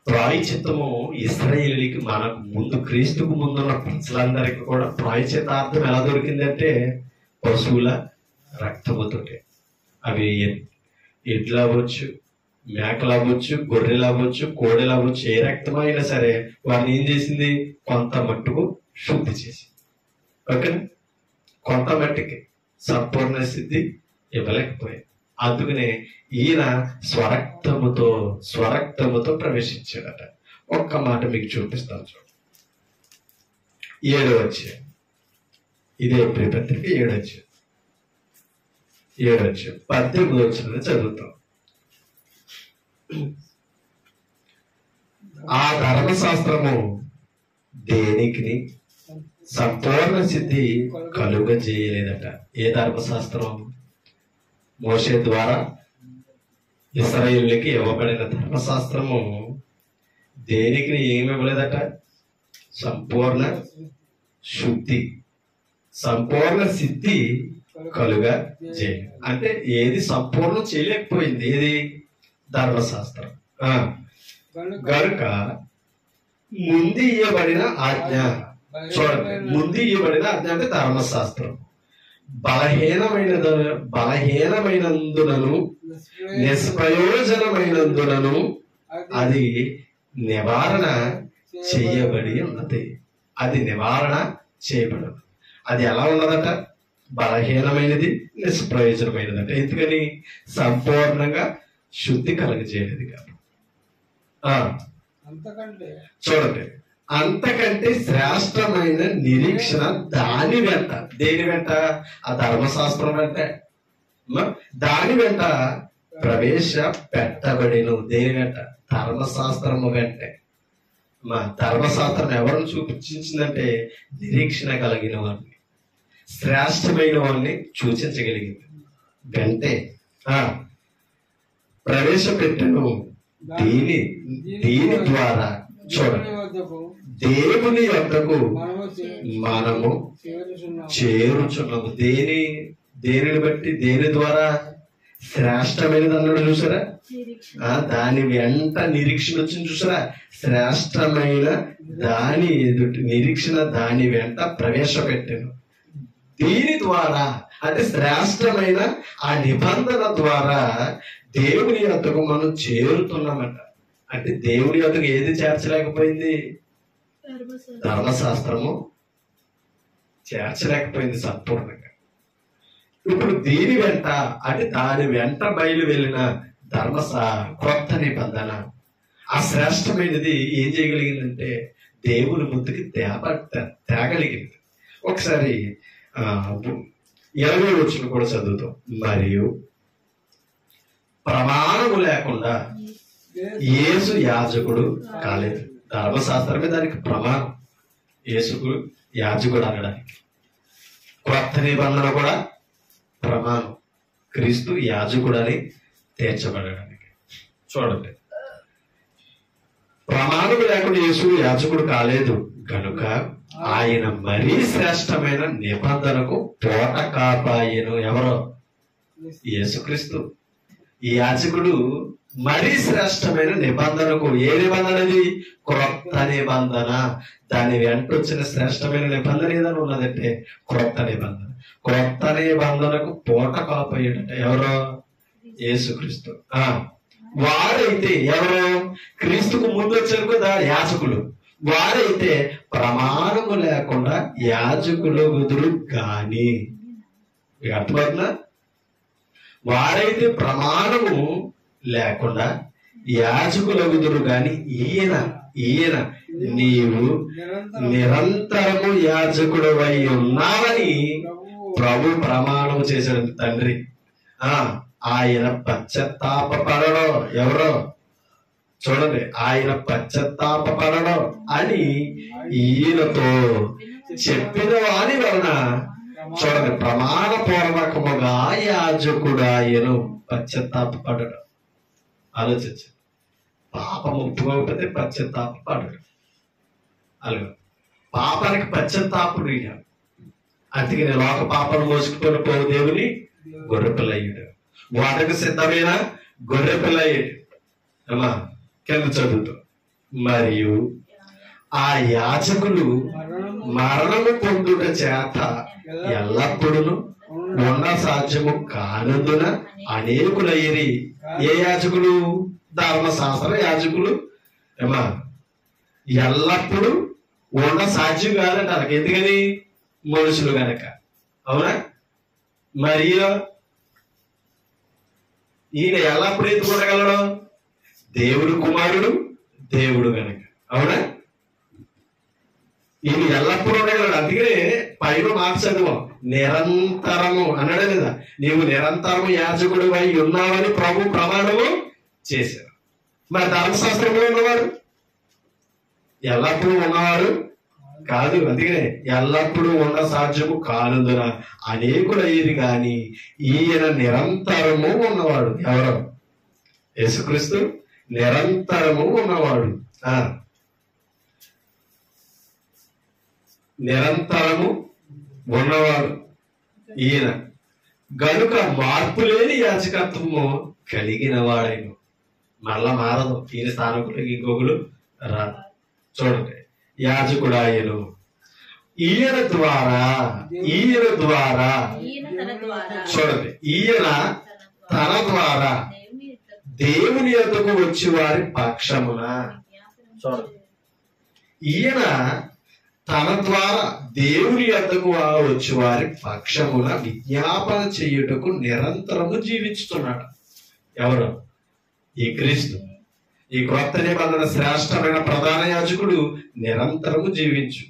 A: ప్రాయశ్చిత్తము ఇశ్రాయేలీకి మనకు ముందు, క్రీస్తుకు ముందున్న ప్రజలందరికీ కూడా ప్రాయశ్చిత్తార్థం ఎలా దొరికిందంటే పశువుల రక్తముతోటే. అవి ఎడ్లు అవ్వచ్చు, మేకలు అవ్వచ్చు, గొర్రెలు అవ్వచ్చు, కోడెలు అవ్వచ్చు, ఏ రక్తం అయినా సరే వారిని ఏం చేసింది? కొంత మట్టుకు శుద్ధి చేసింది. ఓకేనా? కొంత మట్టుకి సంపూర్ణ సిద్ధి ఇవ్వలేకపోయింది. అందుకనే ఈయన స్వరక్తముతో ప్రవేశించాడట. ఒక్క మాట మీకు చూపిస్తాను చూడండి. 7వ అధ్యాయం, ఇదే పత్రిక 7వ అధ్యాయం 7వ అధ్యాయం 18వ వచనం చదువుతాం. ఆ ధర్మశాస్త్రము దేనికి సంపూర్ణ సిద్ధి కలుగజేయలేదట. ఏ ధర్మశాస్త్రం? మోషే ద్వారా ఇశ్రాయేలుకి ఇవ్వబడిన ధర్మశాస్త్రము దేనికి ఏమి ఇవ్వలేదట? సంపూర్ణ శుద్ధి, సంపూర్ణ సిద్ధి కలుగా చేయాలి. అంటే ఏది సంపూర్ణం చేయలేకపోయింది? ఏది? ధర్మశాస్త్రం. గనుక ముందు ఇవ్వబడిన ఆజ్ఞ, చూడండి, ముందు ఇవ్వబడిన ఆజ్ఞ అంటే ధర్మశాస్త్రం బలహీనమైనందునను నిష్ప్రయోజనమైనందునను అది నివారణ చేయబడి ఉన్నది. అది నివారణ చేయబడి ఉన్నది. అది ఎలా ఉన్నదట? బలహీనమైనది, నిష్ప్రయోజనమైనదట. ఎందుకని? సంపూర్ణంగా శుద్ధి కలగజేయలేదు కాబట్టి. చూడండి, అంతకంటే శ్రేష్టమైన నిరీక్షణ దాని వెంట, దేని వెంట? ఆ ధర్మశాస్త్రం వెంట, దాని వెంట ప్రవేశ పెట్టబడిను. దేని వెంట? ధర్మశాస్త్రము వెంటే. ధర్మశాస్త్రం ఎవరిని చూపించిందంటే నిరీక్షణ కలిగిన వాడిని, శ్రేష్టమైన వాడిని సూచించగలిగింది. వెంటే ప్రవేశపెట్టను. దీని ద్వారా చూడండి, దేవుని యొద్దకు మనము చేరుచున్నాము. దేనిని బట్టి? దేని ద్వారా? శ్రేష్టమైనది అన్నాడు చూసారా? దాని వెంట నిరీక్షణ వచ్చింది చూసారా? శ్రేష్టమైన దాని ఎదుటి నిరీక్షణ దాని వెంట ప్రవేశపెట్టాను. దీని ద్వారా అంటే శ్రేష్టమైన ఆ నిబంధన ద్వారా దేవుని యొద్దకు మనం చేరుతున్నామట. అంటే దేవుని యొద్దకు ఏది చేర్చలేకపోయింది? ధర్మశాస్త్రము చేర్చలేకపోయింది సంపూర్ణంగా. ఇప్పుడు దీని వెంట అంటే దాని వెంట బయలు వెళ్ళిన క్రొత్త నిబంధన ఆ శ్రేష్టమైనది ఏం చేయగలిగిందంటే దేవుని ముందుకి తేగలిగింది. ఒకసారి 20వ వచనం కూడా చదువుతాం. మరియు ప్రమాణము లేకుండా యేసు యాజకుడు కాలేదు. ధర్మశాస్త్రమే దానికి ప్రమాణం. యేసుకు యాజకుడు అనడానికి. క్రొత్త నిబంధన కూడా ప్రమాణం. క్రీస్తు యాజకుడు అని తీర్చబడడానికి. చూడండి, ప్రమాణము లేకుండా యేసు యాజకుడు కాలేదు కనుక ఆయన మరీ శ్రేష్టమైన నిబంధనకు పోట కాపాయను. ఎవరో? యేసుక్రీస్తు. ఈ యాజకుడు మరీ శ్రేష్టమైన నిబంధనకు. ఏ నిబంధనది? క్రొత్త నిబంధన. దాని వెంట వచ్చిన శ్రేష్టమైన నిబంధన ఏదైనా ఉన్నదంటే క్రొత్త నిబంధన. క్రొత్త నిబంధనకు పోట కాపాయడట. ఎవరో? యేసుక్రీస్తు. వారైతే ఎవరో? క్రీస్తుకు ముందు వచ్చారు కదా యాజకులు. వారైతే ప్రమాణము లేకుండా యాజకులు కుదురు గాని. అర్థమవుతుందా? వారైతే ప్రమాణము లేకుండా యాజకుల కుదురు గాని ఈయన నీవు నిరంతరము యాజకుడవై ఉన్నావని ప్రభు ప్రమాణము చేశాడు తండ్రి. ఆయన పశ్చాత్తాపడడం. ఎవరో? చూడండి, ఆయన పశ్చాత్తాపడడం అని ఈయనతో చెప్పిన వాని వలన చూడండి ప్రమాణపూర్వకముగా యాజకుడు ఆయను పశ్చాత్తాపడడం. ఆలోచించండి, పాపం ఒప్పుకోకపోతే పశ్చాత్తాపడడు. అలాగే పాపానికి పశ్చాత్తాపుడు. అందుకని లోక పాపను మోసుకుని పోవు దేవుని గొర్రెపిల్లయ్యాడు. వాటకు సిద్ధమైన గొర్రెపిల్లయ్యాడు. అమ్మా కింద చదువుతాం. మరియు ఆ యాజకులు మరణము పొందుట చేత ఎల్లప్పుడూ ఉన్న సాధ్యము కానందున అనేకులయ్యి. ఏ యాజకులు? ధర్మశాస్త్ర యాజకులు. ఏమా ఎల్లప్పుడూ ఉన్న సాధ్యం కాదంటారు. ఎందుకని? మనుషులు గనక. అవునా? మరి ఈయన ఎల్లప్పుడూ ఎందుకు ఉండగలడు? దేవుడు కుమారుడు, దేవుడు గనక. అవునా? ఈయన ఎల్లప్పుడూ ఉండగలడు. అందుకనే పైన మాట చదువు, నిరంతరము అన్నాడే లేదా, నీవు నిరంతరము యాజకుడు అయి ఉన్నావని ప్రభు ప్రమాణము చేశారు. మరి ధర్మశాస్త్రంలో ఉన్నవాడు ఎల్లప్పుడూ ఉన్నవాడు కాదు. అందుకనే ఎల్లప్పుడూ ఉన్న సాధ్యము కానుందున అనేకులు అయ్యేది కానీ ఈయన నిరంతరము ఉన్నవాడు. ఎవరు? యేసుక్రీస్తు నిరంతరము ఉన్నవాడు. నిరంతరము ఉన్నవాడు ఈయన గనుక మార్పు లేని యాజకత్వము కలిగిన వాడైన. మరలా మారదు. ఈయన స్థానకులు ఇంకొకరు రాదు. చూడండి, యాజకుడు ఆయను ఈయన ద్వారా చూడండి, ఈయన తన ద్వారా దేవుని యొద్దకు వచ్చి వారి పక్షమున. చూడండి, ఈయన తన ద్వారా దేవుని యొద్దకు వచ్చి వారి పక్షమున విజ్ఞాపన చేయుటకు నిరంతరము జీవించుతున్నాడు. ఎవరు? ఈ క్రీస్తు. ఈ క్రొత్త నిబంధన శ్రేష్టమైన ప్రధాన యాజకుడు నిరంతరము జీవించు.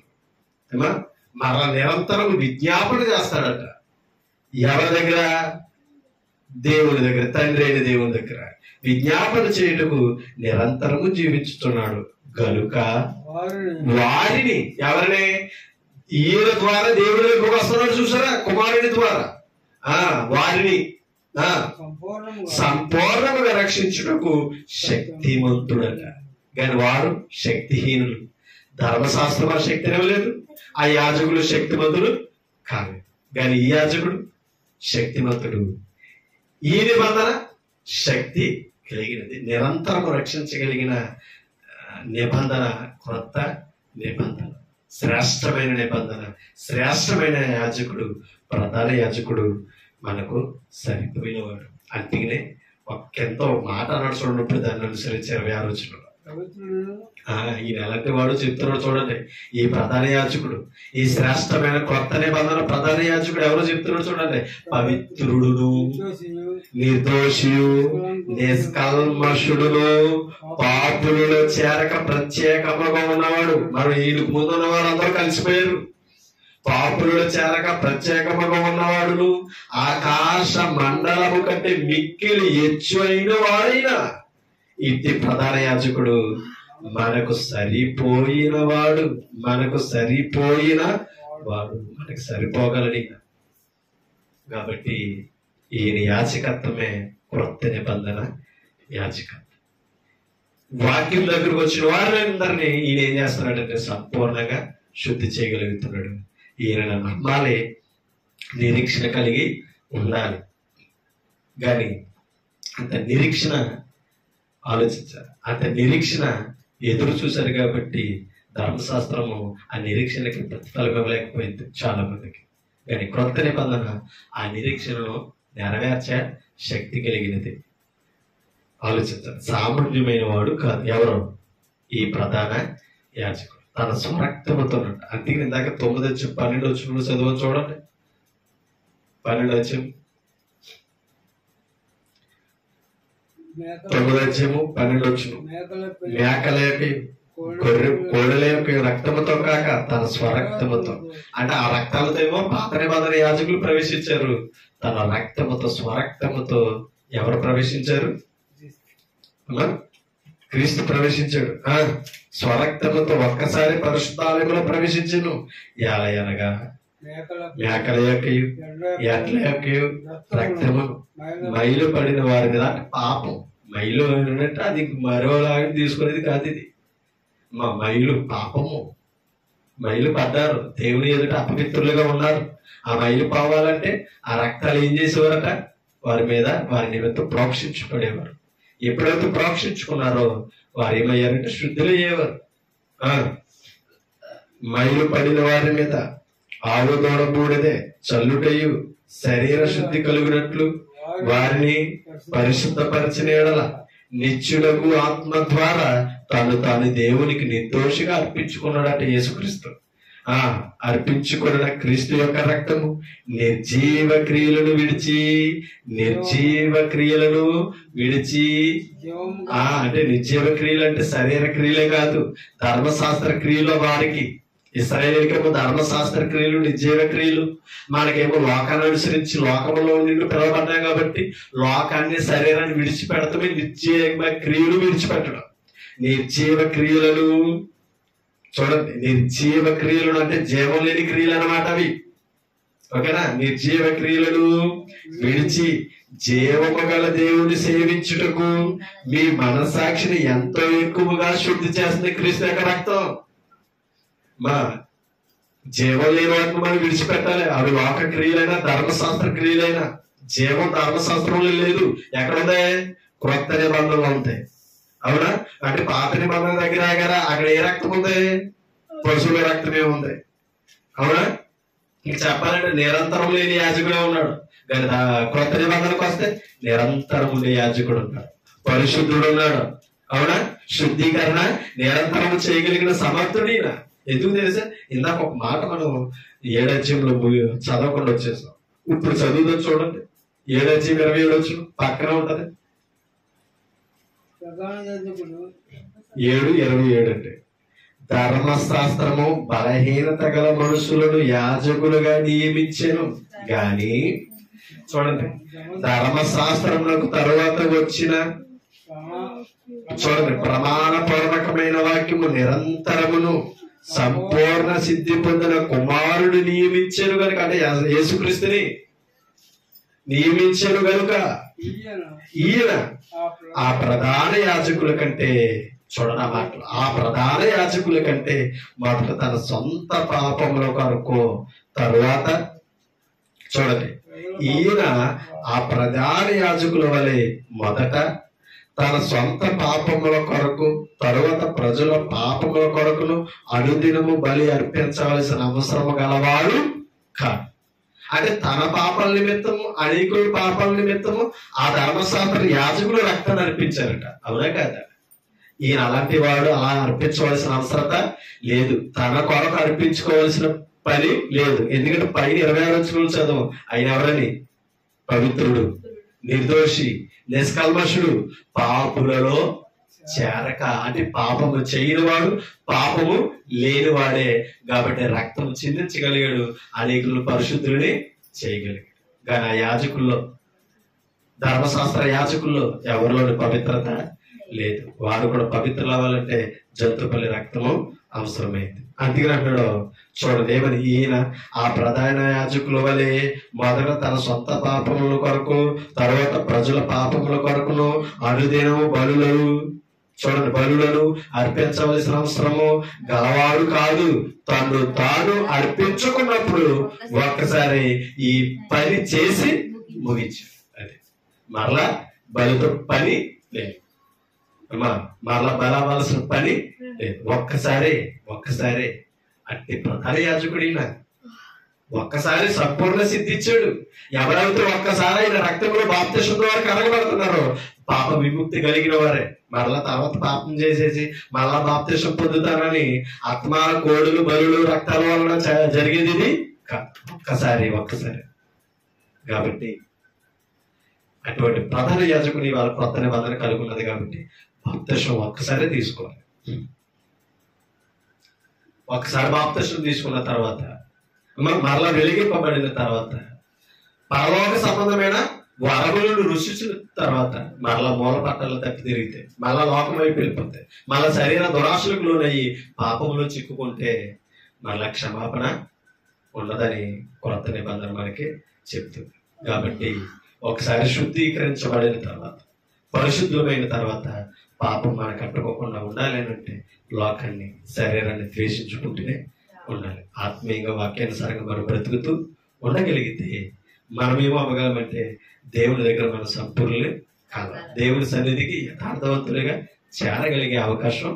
A: మరలా నిరంతరము విజ్ఞాపన చేస్తాడట. ఎవరి దగ్గర? దేవుని దగ్గర, తండ్రి అయిన దేవుని దగ్గర విజ్ఞాపన చేయుటకు నిరంతరము జీవించుతున్నాడు. గనుక వారిని, ఎవరిని? ఈయన ద్వారా దేవుడి దగ్గరకు వస్తున్నాడు. చూసారా? కుమారుని ద్వారా వారిని సంపూర్ణంగా రక్షించుటకు శక్తిమంతుడట. కానీ వారు శక్తిహీనులు. ధర్మశాస్త్రం ఆ శక్తి ఇవ్వలేదు. ఆ యాజకులు శక్తిమంతుడు కాదు. కానీ ఈ యాజకుడు శక్తిమంతుడు. ఈ నిబంధన శక్తి కలిగినది, నిరంతరం రక్షించగలిగిన నిబంధన, క్రొత్త నిబంధన, శ్రేష్టమైన నిబంధన, శ్రేష్టమైన యాజకుడు, ప్రధాన యాజకుడు మనకు సరిపోయినవాడు. అందుకనే ఒక్కెంతో మాట అన్నాడు. చూడనప్పుడు దాన్ని అనుసరించి 26 వచనంలో ఈయన ఎలాంటి వాడు చెప్తున్నాడు. చూడండి, ఈ ప్రధాన యాజకుడు, ఈ శ్రేష్టమైన కొత్త నిబంధన ప్రధాన యాజకుడు ఎవరో చెప్తున్నాడు. చూడండి, పవిత్రుడును, నిర్దోషియు, నిష్కల్మషుడును, పాపులలో చేరక ప్రత్యేకముగా ఉన్నవాడు. మరి ఈయనకు ముందు ఉన్నవాడు అందరూ కలిసిపోయారు. పాపులలో చేరక ప్రత్యేకముగా ఉన్నవాడును, ఆకాశ మండలము కంటే మిక్కిలి హెచ్చు అయిన వాడైనా ఇట్టి ప్రధాన యాజకుడు మనకు సరిపోయిన వాడు. మనకు సరిపోయిన వాడు, మనకు సరిపోగలడి. కాబట్టి ఈయన యాజకత్వమే క్రొత్త నిబంధన యాజకత్వం. వాక్యం దగ్గరకు వచ్చిన వారందరినీ ఈయన ఏం చేస్తున్నాడంటే సంపూర్ణంగా శుద్ధి చేయగలుగుతున్నాడు. ఈయన నమ్మాలి, నిరీక్షణ కలిగి ఉండాలి. కానీ అంత నిరీక్షణ ఆలోచించారు, అంత నిరీక్షణ ఎదురు చూశారు. కాబట్టి ధర్మశాస్త్రము ఆ నిరీక్షణకి ప్రతిఫలం ఇవ్వలేకపోయింది చాలా మందికి. కానీ క్రొత్త నిబంధన ఆ నిరీక్షణను నెరవేర్చే శక్తి కలిగినది. ఆలోచించారు. సామాన్యమైన వాడు కాదు. ఎవరు? ఈ ప్రధాన యాజకుడు తన స్వరక్తముతో. అందుకే ఇందాక 9 12 వచ్చిన చదువు చూడండి. 12 వచ్చాము, 9 వచ్చాము 12 వచ్చును. మేకల యొక్క కోడల యొక్క రక్తముతో కాక తన స్వరక్తముతో. అంటే ఆ రక్తాలతో ఏమో పాత నిబంధన యాజకులు ప్రవేశించారు. తన రక్తముతో, స్వరక్తముతో ఎవరు ప్రవేశించారు? క్రీస్తు ప్రవేశించాడు. స్వరక్తముతో ఒక్కసారి పరిశుద్ధాలయంలో ప్రవేశించను. ఎలా అనగా మేకల యొక్క, ఎడ్ల యొక్క రక్తము మైలు పడిన వారి మీద. పాపం మైలు అంటే అది మరోలాగా తీసుకునేది కాదు. ఇది మా మైలు పాపము. మైలు పడ్డారు, దేవుని ఎదుట అపవిత్రులుగా ఉన్నారు. ఆ మైలు పోవాలంటే ఆ రక్తాలు ఏం చేసేవారట? వారి మీద, వారి నిమిత్తం ప్రోక్షించుకునేవారు. ఎప్పుడైతే ప్రోక్షించుకున్నారో వారు ఏమయ్యారంటే శుద్ధులు అయ్యేవారు. మైలు పడిన వారి మీద ఆవు దూడ బూడిదే చల్లుటయు శరీర శుద్ధి కలుగునట్లు వారిని పరిశుద్ధపరిచిన ఎడల నిత్యుడకు ఆత్మ ద్వారా తాను దేవునికి నిర్దోషిగా అర్పించుకున్నాడట యేసుక్రీస్తు. అర్పించుకున్న క్రీస్తు యొక్క రక్తము నిర్జీవ క్రియలను విడిచి అంటే నిర్జీవ క్రియలు అంటే శరీర క్రియలే కాదు, ధర్మశాస్త్ర క్రియల వారికి ఇశ్రాయేలుకేమో ధర్మశాస్త్ర క్రియలు, నిర్జీవ క్రియలు, మనకేమో లోకాన్ని అనుసరించి లోకంలో నిన్ను పిలవబడ్డాం కాబట్టి లోకాన్ని, శరీరాన్ని విడిచిపెడతామే. నిర్జీవ క్రియలు విడిచిపెట్టడం. నిర్జీవ క్రియలను చూడండి, నిర్జీవ క్రియలను అంటే జీవం లేని క్రియలు అన్నమాట అవి. ఓకేనా? నిర్జీవ క్రియలను విడిచి జీవము గల దేవుని సేవించుటకు మీ మనసాక్షిని ఎంతో ఎక్కువగా శుద్ధి చేస్తుంది క్రీస్తు యొక్క రక్తం. మా జీవం లేని వాటిని మనం విడిచిపెట్టాలి. అవి లోక క్రియలైనా ధర్మశాస్త్ర క్రియలైనా. జీవం ధర్మశాస్త్రంలో లేదు. ఎక్కడుంది? క్రొత్త నిబంధనలు ఉంటాయి. అవునా? అంటే పాత నిబంధన దగ్గర అక్కడ ఏ రక్తం ఉంది? పశువుల రక్తమే ఉంది. అవునా? ఇంక చెప్పాలంటే నిరంతరం లేని యాజకుడే ఉన్నాడు. కానీ క్రొత్త నిబంధనకు వస్తే నిరంతరం ఉండే యాజకుడు ఉన్నాడు, పరిశుద్ధుడు ఉన్నాడు. అవునా? శుద్ధీకరణ నిరంతరం చేయగలిగిన సమర్థుడిన. ఎందుకు తెలుసా? ఇందాక ఒక మాట మనం 7వ అధ్యాయంలో చదవకుండా వచ్చేసాం. ఇప్పుడు చదువుతో చూడండి. 7వ అధ్యాయం 27 పక్కన ఉంటది. 7:27 అంటే ధర్మశాస్త్రము బలహీనత గల మనుషులను యాజకులుగా నియమించెను గాని, చూడండి, ధర్మశాస్త్రమునకు తరువాత వచ్చిన చూడండి ప్రమాణపూర్వకమైన వాక్యము నిరంతరమును సంపూర్ణ సిద్ధి పొందిన కుమారుడు నియమించాను కనుక, అంటే యేసుక్రీస్తుని నియమించాను కనుక ఈయన ఆ ప్రధాన యాజకుల కంటే, చూడండి ఆ మాటలు, ఆ ప్రధాన యాజకుల కంటే మొదట తన సొంత పాపముల కొరకు, తరువాత చూడండి ఈయన ఆ ప్రధాన యాజకుల వలె మొదట తన సొంత పాపముల కొరకు, తరువాత ప్రజల పాపముల కొరకును అనుదినము బలి అర్పించవలసిన అవసరము గలవాడు కాదు. అంటే తన పాపాల నిమిత్తము, అనేకుల పాపాల నిమిత్తము ఆ ధర్మశాస్త్ర యాజకులు రక్తాన్ని అర్పించారట. అవునా కాదా? ఈయన అలాంటి వాడు, అలా అర్పించవలసిన అవసరత లేదు. తన కొరకు అర్పించుకోవాల్సిన పని లేదు. ఎందుకంటే పైన 26 చదువు, ఆయన ఎవరని? పవిత్రుడు, నిర్దోషి, నిష్కల్మషుడు, పాపులలో చేరక, అంటే పాపము చేయని వాడు, పాపము లేనివాడే కాబట్టి రక్తం చిందించగలిగాడు, అనేకులు పరిశుద్ధులని చేయగలిగాడు. కానీ ఆ యాజకుల్లో, ధర్మశాస్త్ర యాజకుల్లో ఎవరిలోని పవిత్రత లేదు. వారు కూడా పవిత్రులు అవ్వాలంటే జంతుపల్లి రక్తము అవసరమైంది. అందుకని అంటాడు, చూడండి ఏమని, ఈయన ఆ ప్రధాన యాజకుల వలె మొదట తన సొంత పాపముల కొరకు, తర్వాత ప్రజల పాపముల కొరకును అనుదినము బలులను, చూడండి బలులను అర్పించవలసిన అవసరము గలవాడు కాదు, తను తాను అర్పించుకున్నప్పుడు ఒక్కసారి ఈ పని చేసి ముగించాడు. అది మరలా బలితో పని లేదు, మరలా బలవలసిన పని లేదు. ఒక్కసారి అట్టి ప్రధాన యాజకుడిన ఒక్కసారి సంపూర్ణ సిద్ధించాడు. ఎవరైతే ఒక్కసారి ఆయన రక్తంలో బాప్తిసం ద్వారా కడగబడుతున్నారో పాప విముక్తి కలిగిన వారే. మరలా తర్వాత పాపం చేసేసి మరలా బాప్తిసం పొందుతారని ఆత్మాల కోడులు, బలులు, రక్తాల వలన జరిగేది ఇది కాదు. ఒక్కసారి కాబట్టి అటువంటి ప్రధాన యాజకుని వాళ్ళ కొత్త నిబంధన కలిగి ఉన్నది కాబట్టి బాప్తిసం ఒక్కసారి తీసుకోవాలి. ఒకసారి బాప్తిసం తీసుకున్న తర్వాత, మరలా వెలిగింపబడిన తర్వాత, పరలోక సంబంధమైన వరములను రుచించిన తర్వాత మరలా మూల పట్టాలు తప్పి తిరిగితే, మరలా లోకం వైపు వెళ్ళిపోతాయి, మరలా శరీర దురాశలకు లోనయ్యి పాపంలో చిక్కుకుంటే మరలా క్షమాపణ ఉండదని కొత్త నిబంధన మనకి చెప్తుంది. కాబట్టి ఒకసారి శుద్ధీకరించబడిన తర్వాత, పరిశుద్ధమైన తర్వాత పాపం మనకు కట్టుకోకుండా ఉండాలి అంటే లోకాన్ని, శరీరాన్ని ద్వేషించుకుంటూనే ఉండాలి. ఆత్మీయంగా వాక్యానుసారంగా మనం బ్రతుకుతూ ఉండగలిగితే మనమేమో అవ్వగలమంటే దేవుని దగ్గర మన సంపూర్ణులే కావాలి. దేవుని సన్నిధికి యథార్థవంతులుగా చేరగలిగే అవకాశం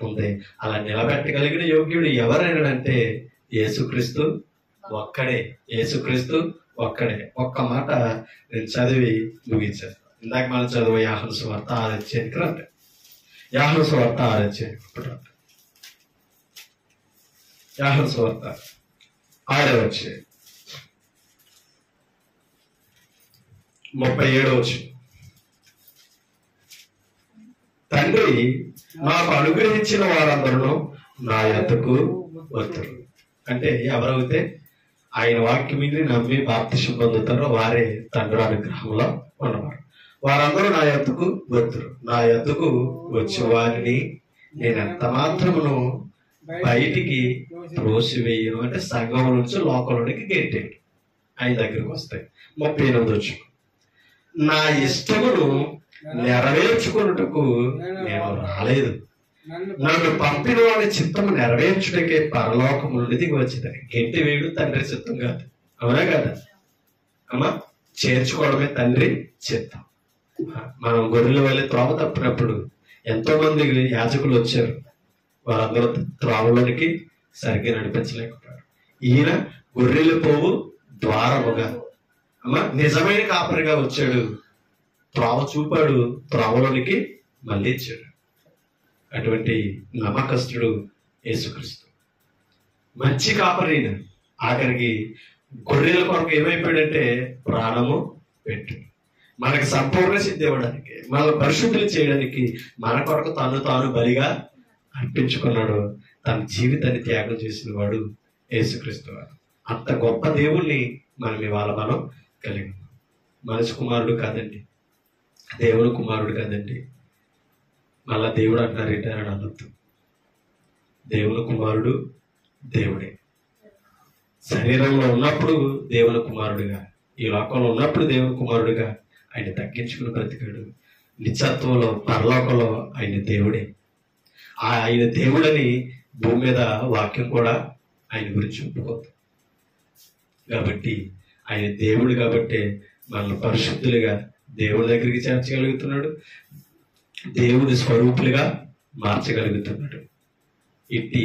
A: ఉంది. అలా నిలబెట్టగలిగిన యోగ్యుడు ఎవరైనాడంటే యేసుక్రీస్తు ఒక్కడే. యేసుక్రీస్తు ఒక్కడే. ఒక్క మాట నేను చదివి ముగించాను. ఇందాక మనం చదువు యోహాను సువార్త 6వ అధ్యాయానికి రండి. యోహాను సువార్త 6వ అధ్యాయం, యోహాను సువార్త 6వ అధ్యాయం 37వ వచనం. తండ్రి నాకు అనుగ్రహించిన వారందరూ నా యొద్దకు వస్తారు. అంటే ఎవరైతే ఆయన వాక్యం విని నమ్మి బాప్తిసం పొందుతారో వారే తండ్రి అనుగ్రహంలో ఉన్నవారు. వారందరూ నా యొద్దకు వద్దురు, నా యొద్దకు వచ్చే వారిని నేను ఎంత మాత్రమును బయటికి త్రోసివేయను. అంటే సంఘం నుంచి లోకంలోనికి గెట్టేయడు. ఆయన దగ్గరికి వస్తాయి. 38 వచ్చు, నా ఇష్టమును నెరవేర్చుకున్నట్టుకు నేను రాలేదు, నన్ను పంపిన వాడి చిత్తము నెరవేర్చుటకే పరలోకము నుండి దిగి వచ్చిందని. గెంటి వేయడు తండ్రి చిత్తం కాదు, అవునా కదా అమ్మా? చేర్చుకోవడమే తండ్రి చిత్తం. మనం గొర్రెల వల్ల త్రోవ తప్పినప్పుడు ఎంతో మంది యాజకులు వచ్చారు, వారందరూ త్రోవలోనికి సరిగ్గా నడిపించలేకపోయారు. ఈయన గొర్రెల పోవు ద్వారముగా అమ్మా నిజమైన కాపరిగా వచ్చాడు, త్రోవ చూపాడు, త్రోవలోనికి మళ్ళీ ఇచ్చాడు. అటువంటి నమ్మకస్తుడు యేసుక్రీస్తు, మంచి కాపరిన. ఆఖరికి గొర్రెల కొరకు ఏమైపోయాడంటే ప్రాణము పెట్టు. మనకు సంపూర్ణ సిద్ధి ఇవ్వడానికి, మన పరిశుద్ధులు చేయడానికి మన కొరకు తాను బలిగా అర్పించుకున్నాడు. తన జీవితాన్ని త్యాగం చేసిన వాడు యేసుక్రీస్తు వారు. అంత గొప్ప దేవుణ్ణి మనం ఇవాళ మనం కలిగి ఉన్నాం. మనిషి కుమారుడు కాదండి, దేవుడు కుమారుడు కాదండి. మళ్ళా దేవుడు అంటారు ఏంటి అని అనొద్దు. దేవుని కుమారుడు దేవుడే. శరీరంలో ఉన్నప్పుడు దేవుని కుమారుడుగా, ఈ లోకంలో ఉన్నప్పుడు దేవుని కుమారుడుగా ఆయన తగ్గించుకుని బ్రతికాడు. నిత్యత్వంలో పరలోకంలో ఆయన దేవుడే. ఆయన దేవుడని భూమి మీద వాక్యం కూడా ఆయన గురించి ఒప్పుకోదు. కాబట్టి ఆయన దేవుడు కాబట్టి మనల్ని పరిశుద్ధులుగా దేవుడి దగ్గరికి చేర్చగలుగుతున్నాడు, దేవుడి స్వరూపులుగా మార్చగలుగుతున్నాడు. ఇట్టి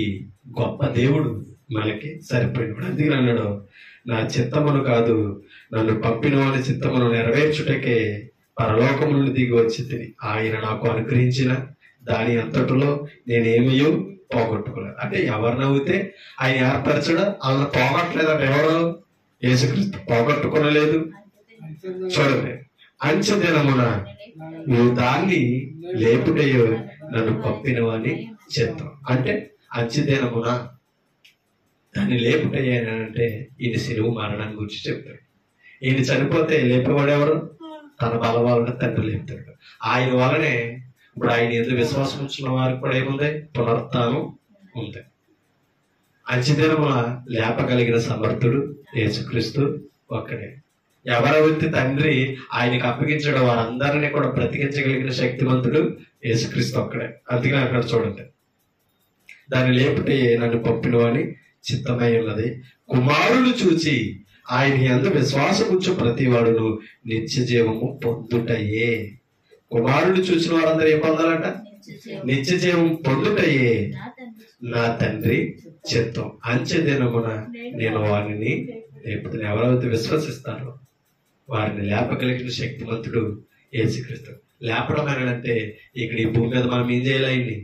A: గొప్ప దేవుడు మనకి సరిపోయినాడు. అందుకని అన్నాడు, నా చిత్తమును కాదు నన్ను పంపిన వాడి చిత్తమును నెరవేర్చుటకే పరలోకము నుండి దిగి వచ్చింది. ఆయన నాకు అనుగ్రహించిన దాని అంతటిలో నేనేమయో పోగొట్టుకోలేదు. అంటే ఎవరిని అవుతే ఆయన ఏర్పరచడం వాళ్ళని పోగొట్టలేదంటే ఎవరు? యేసుక్రీస్తు పోగొట్టుకోలేదు. చూడండి, అంచె దినమున నువ్వు దాన్ని లేపుటయో నన్ను పంపిన వాడిని చిత్తం. అంటే అంచె దినమున దాన్ని లేపుటయ్యానంటే ఈయన శిలువ మరణాన్ని గురించి చెప్తాడు. ఈయన చనిపోతే లేపేవాడు ఎవరు? తన బల వలన తండ్రి లేపుతాడు. ఆయన వలనే ఇప్పుడు ఆయన ఎందుకు విశ్వాసం ఉంచిన వారికి కూడా ఏముంది? పునరుత్థానం ఉంది. అంచె దినమున లేపగలిగిన సమర్థుడు యేసుక్రీస్తు ఒక్కడే. ఎవరైతే తండ్రి ఆయనకు అప్పగించడం వారందరినీ కూడా బ్రతికించగలిగిన శక్తివంతుడు యేసుక్రీస్తు ఒక్కడే. అందుకని అక్కడ చూడండి, దాన్ని లేపుటే నన్ను పంపిన వాని చిత్తమై ఉన్నది. కుమారుడు చూచి ఆయన యందు విశ్వాసం ఉంచు ప్రతి వాడును నిత్య జీవము పొందుటయే. కుమారుడు చూసిన వారందరూ ఏం పొందాలంట? నిత్య జీవం పొందుటయే నా తండ్రి చిత్తం. అంచె దినమున నేను వారిని లేపుతాను. ఎవరైతే విశ్వసిస్తారో వారిని లేపగలిగిన శక్తివంతుడు యేసుక్రీస్తు. లేపడం అంటే ఇక్కడ ఈ భూమి మీద మనం ఏం చేయాలి?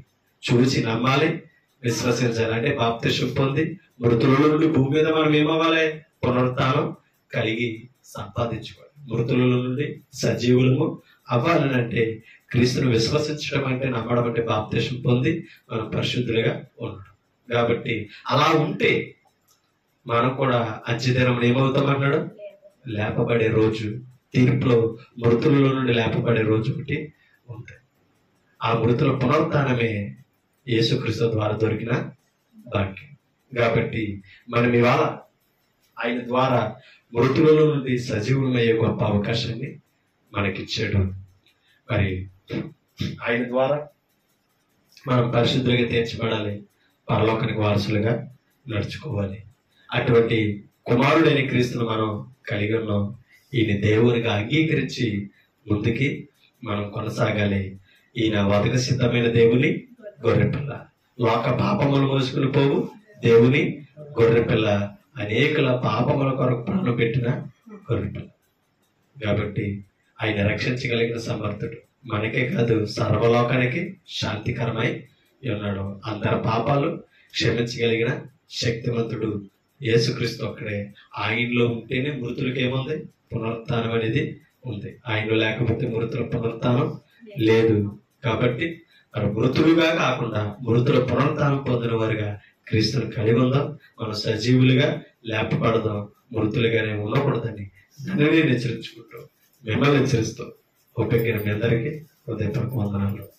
A: చూసి నమ్మాలి, విశ్వసించాలి. అంటే బాప్తిసం పొంది మృతుల నుండి భూమి మీద మనం ఏమవ్వాలి? పునరుత్థానం కలిగి సంపాదించుకోవాలి. మృతుల నుండి సజీవులము అవ్వాలని అంటే క్రీస్తును విశ్వసించడం అంటే, నమ్మడం అంటే బాప్తిసం పొంది మనం పరిశుద్ధులుగా ఉండడం. కాబట్టి అలా ఉంటే మనం కూడా అంచె దినం ఏమవుతామన్నాడు? లేపబడే రోజు, తీర్పులో మృతులలో నుండి లేపబడే రోజు ఒకటి ఉంది. ఆ మృతుల పునరుత్థానమే యేసుక్రీస్తు ద్వారా దొరికిన భాగ్యం. కాబట్టి మనం ఇవాళ ఆయన ద్వారా మృతులలో నుండి సజీవులమయ్యే గొప్ప అవకాశాన్ని మనకిచ్చాడు. మరి ఆయన ద్వారా మనం పరిశుద్ధులుగా తీర్చబడాలి, పరలోకానికి వారసులుగా నడుచుకోవాలి. అటువంటి కుమారుడైన క్రీస్తును మనం కలిగి ఉన్నాం. ఈయన దేవునిగా అంగీకరించి ముందుకి మనం కొనసాగాలి. ఈయన వదక సిద్ధమైన దేవుని గొర్రెపిల్ల, లోక పాపములు మోసుకుని పోవు దేవుని గొర్రెపిల్ల, అనేకుల పాపముల కొరకు ప్రాణం పెట్టిన గొర్రెపిల్ల. కాబట్టి ఆయన రక్షించగలిగిన సమర్థుడు. మనకే కాదు, సర్వలోకానికి శాంతికరమై ఉన్నాడు. అందరి పాపాలు క్షమించగలిగిన శక్తివంతుడు యేసుక్రీస్తు ఒక్కడే. ఆయనలో ఉంటేనే మృతులకు ఏముంది? పునరుత్థానం అనేది ఉంది. ఆయనలో లేకపోతే మృతుల పునరుత్థానం లేదు. కాబట్టి మరి మృతులుగా కాకుండా మృతుల పునరుత్థానం పొందిన వారుగా క్రీస్తుని కలిగి ఉందాం. మనం సజీవులుగా లేపబడదాం, మృతులుగానే ఉండకూడదని నన్ను హెచ్చరించుకుంటూ మిమ్మల్ని హెచ్చరిస్తూ ఓపిక మీ అందరికీ హృదయపూర్వక వందనాలు.